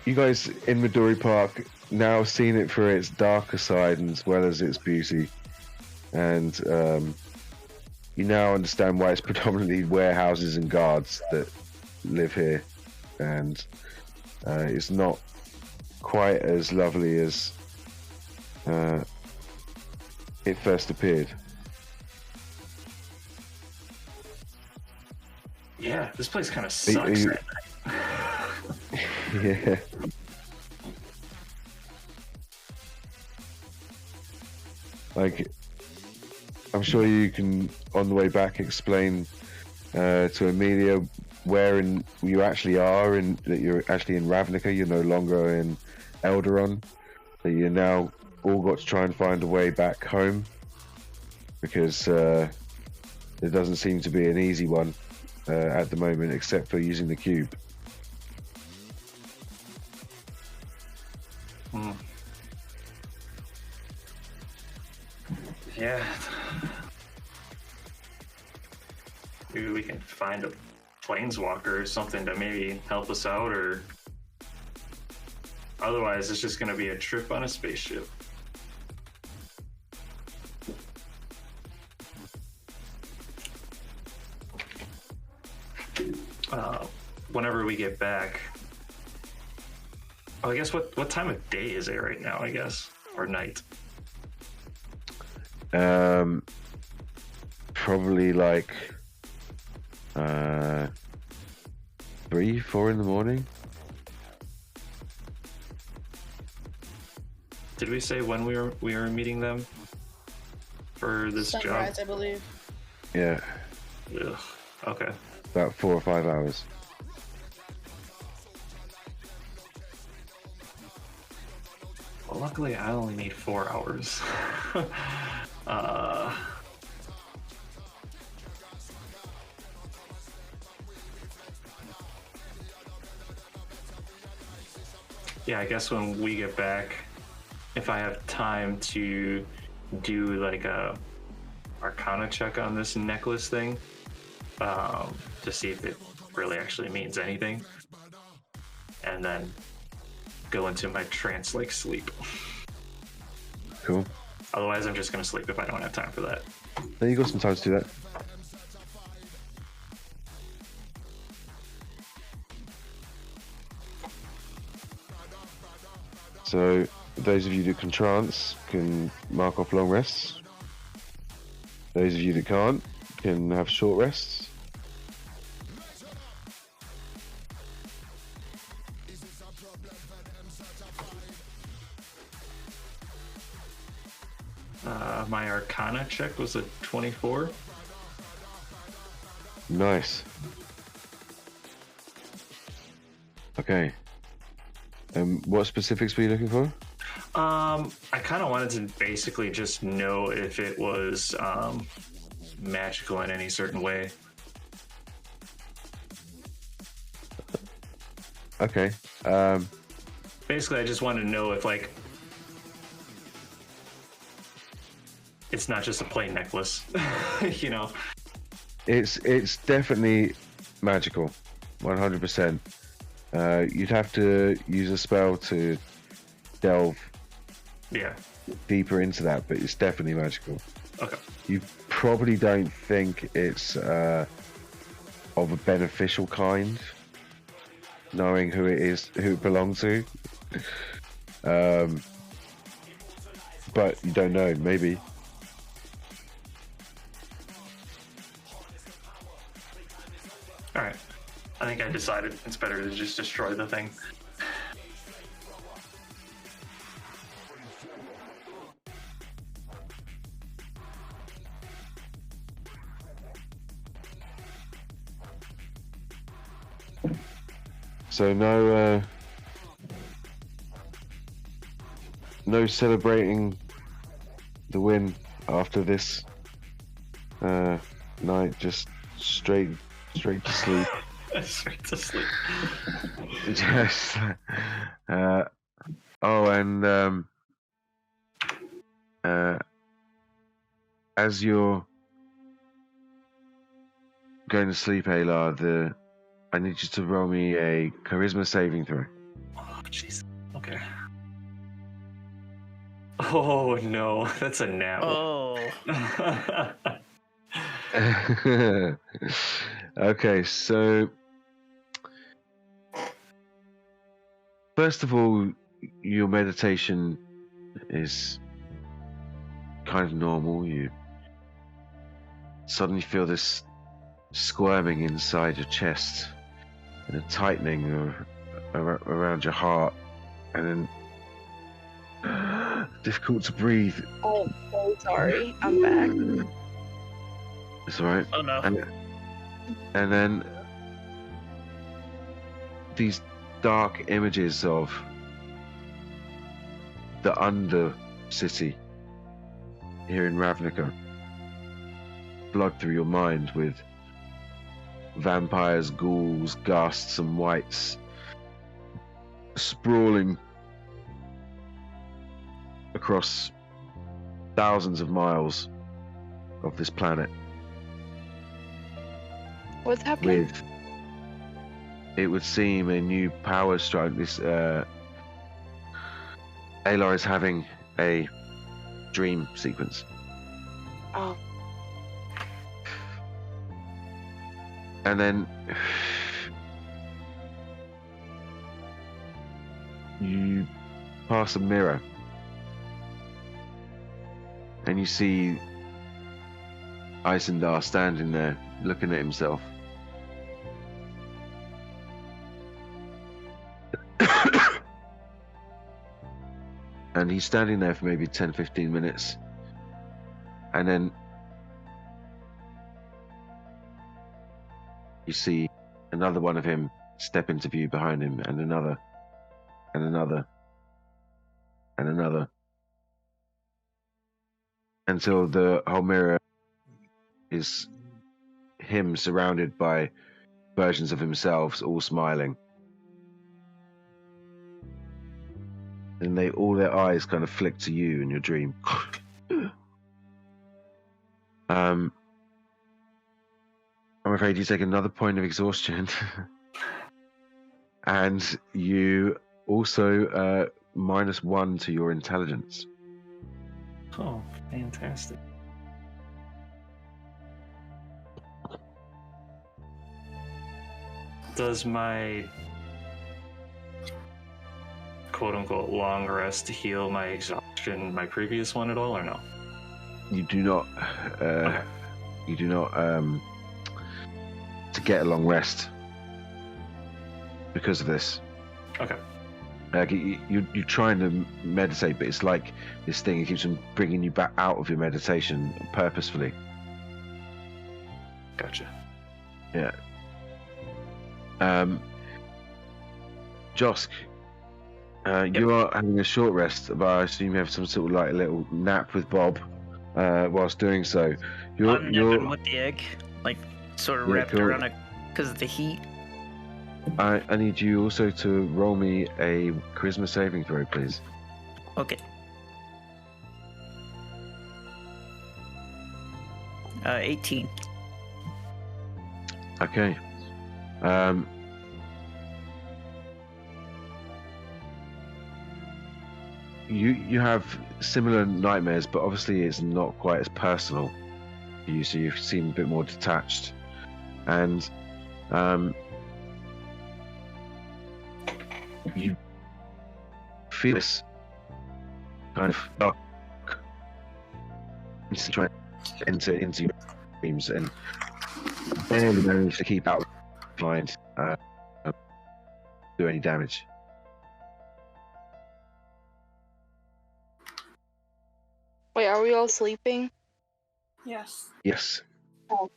You guys in Midori Park now seen it for its darker side as well as its beauty, and you now understand why it's predominantly warehouses and guards that live here, and it's not quite as lovely as it first appeared. Yeah, this place kind of sucks at night. Yeah. Like, I'm sure you can, on the way back, explain to Amelia where you actually are, and that you're actually in Ravnica. You're no longer in Elderon. That you now all got to try and find a way back home, because there doesn't seem to be an easy one at the moment, except for using the cube. Yeah. Maybe we can find a planeswalker or something to maybe help us out, or otherwise it's just going to be a trip on a spaceship. Whenever we get back, I guess what time of day is it right now, I guess, or night? Probably like 3, 4 in the morning. Did we say when we were meeting them for this Sunrise, job? I believe. Yeah. Ugh. Okay. About 4 or 5 hours. Well, luckily I only need 4 hours. Yeah, I guess when we get back, if I have time to do like a Arcana check on this necklace thing, to see if it really actually means anything, and then go into my trance-like sleep. Cool. Otherwise, I'm just gonna sleep if I don't have time for that. Then you got some time to do that. So, those of you that can trance can mark off long rests. Those of you that can't can have short rests. My Arcana check was a 24. Nice. Okay. What specifics were you looking for? I kind of wanted to basically just know if it was magical in any certain way. Okay. Basically, I just wanted to know if, like, it's not just a plain necklace, you know? It's definitely magical, 100%. You'd have to use a spell to delve deeper into that, but it's definitely magical. Okay. You probably don't think it's of a beneficial kind, knowing who it is, who it belongs to. But you don't know, maybe. All right. I think I decided it's better to just destroy the thing. So no celebrating the win after this night. Just straight to sleep. Straight to sleep. Yes. And as you're going to sleep, Aylar, I need you to roll me a charisma saving throw. Oh, jeez. Okay. Oh no, that's a nat. Oh. Okay, so first of all, your meditation is kind of normal. You suddenly feel this squirming inside your chest and a tightening around your heart, and then difficult to breathe. Oh, so sorry. I'm back. It's alright. Oh no. And then these dark images of the under city here in Ravnica flood through your mind with vampires, ghouls, ghasts, and wights sprawling across thousands of miles of this planet. What's happening? With, it would seem, a new power strike. This Aylar is having a dream sequence. Oh. And then you pass a mirror and you see Isendar standing there looking at himself. And he's standing there for maybe 10-15 minutes, and then you see another one of him step into view behind him, and another, and another, and another, until the whole mirror is him surrounded by versions of himself, all smiling. And all their eyes kind of flick to you in your dream. I'm afraid you take another point of exhaustion. And you also -1 to your intelligence. Oh, fantastic. Does my quote-unquote long rest heal my exhaustion, my previous one at all, or no? You do not. Okay. You do not to get a long rest because of this. Okay. Like you're trying to meditate, but it's like this thing. It keeps on bringing you back out of your meditation purposefully. Gotcha. Yeah. Josk, you are having a short rest, but I assume you have some sort of like a little nap with Bob whilst doing so. I'm nipping with the egg, like sort of wrapped around it because of the heat. I need you also to roll me a charisma saving throw, please. Okay. 18. Okay. You have similar nightmares, but obviously it's not quite as personal for you, so you seem a bit more detached. And you feel this kind of dark into your dreams, and barely manage to keep out find do any damage. Wait, are we all sleeping? Yes. Yes. No,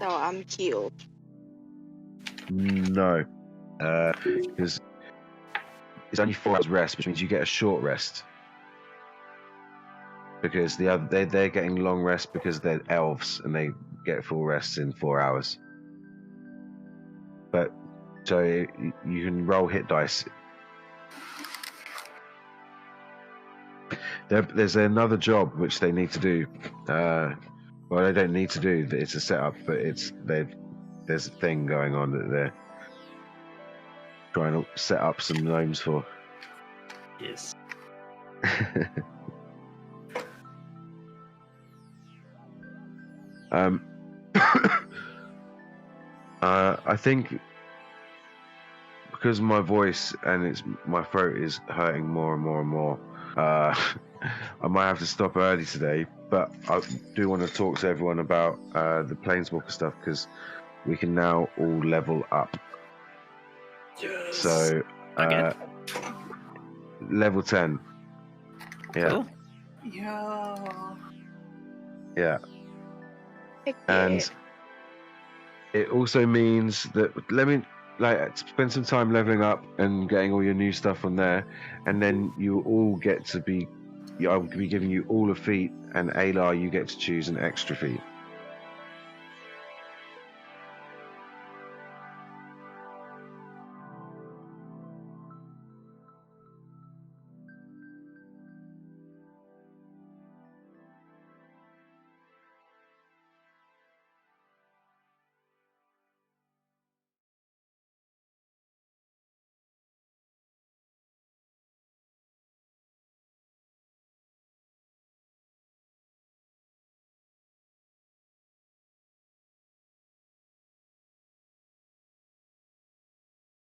I'm healed. No. Because it's only 4 hours rest, which means you get a short rest. Because they're getting long rest because they're elves and they get full rest in 4 hours. But so you can roll hit dice. There's another job which they need to do. Well, they don't need to do. It's a setup, but there's a thing going on that they're trying to set up some gnomes for. Yes. I think because my voice and my throat is hurting more and more and more, I might have to stop early today. But I do want to talk to everyone about the Planeswalker stuff because we can now all level up. Yes. So level 10. Yeah. Cool. Yeah. Heck And it also means that spend some time leveling up and getting all your new stuff on there, and then you all get to be. I'll be giving you all a feat, and Alar, you get to choose an extra feat.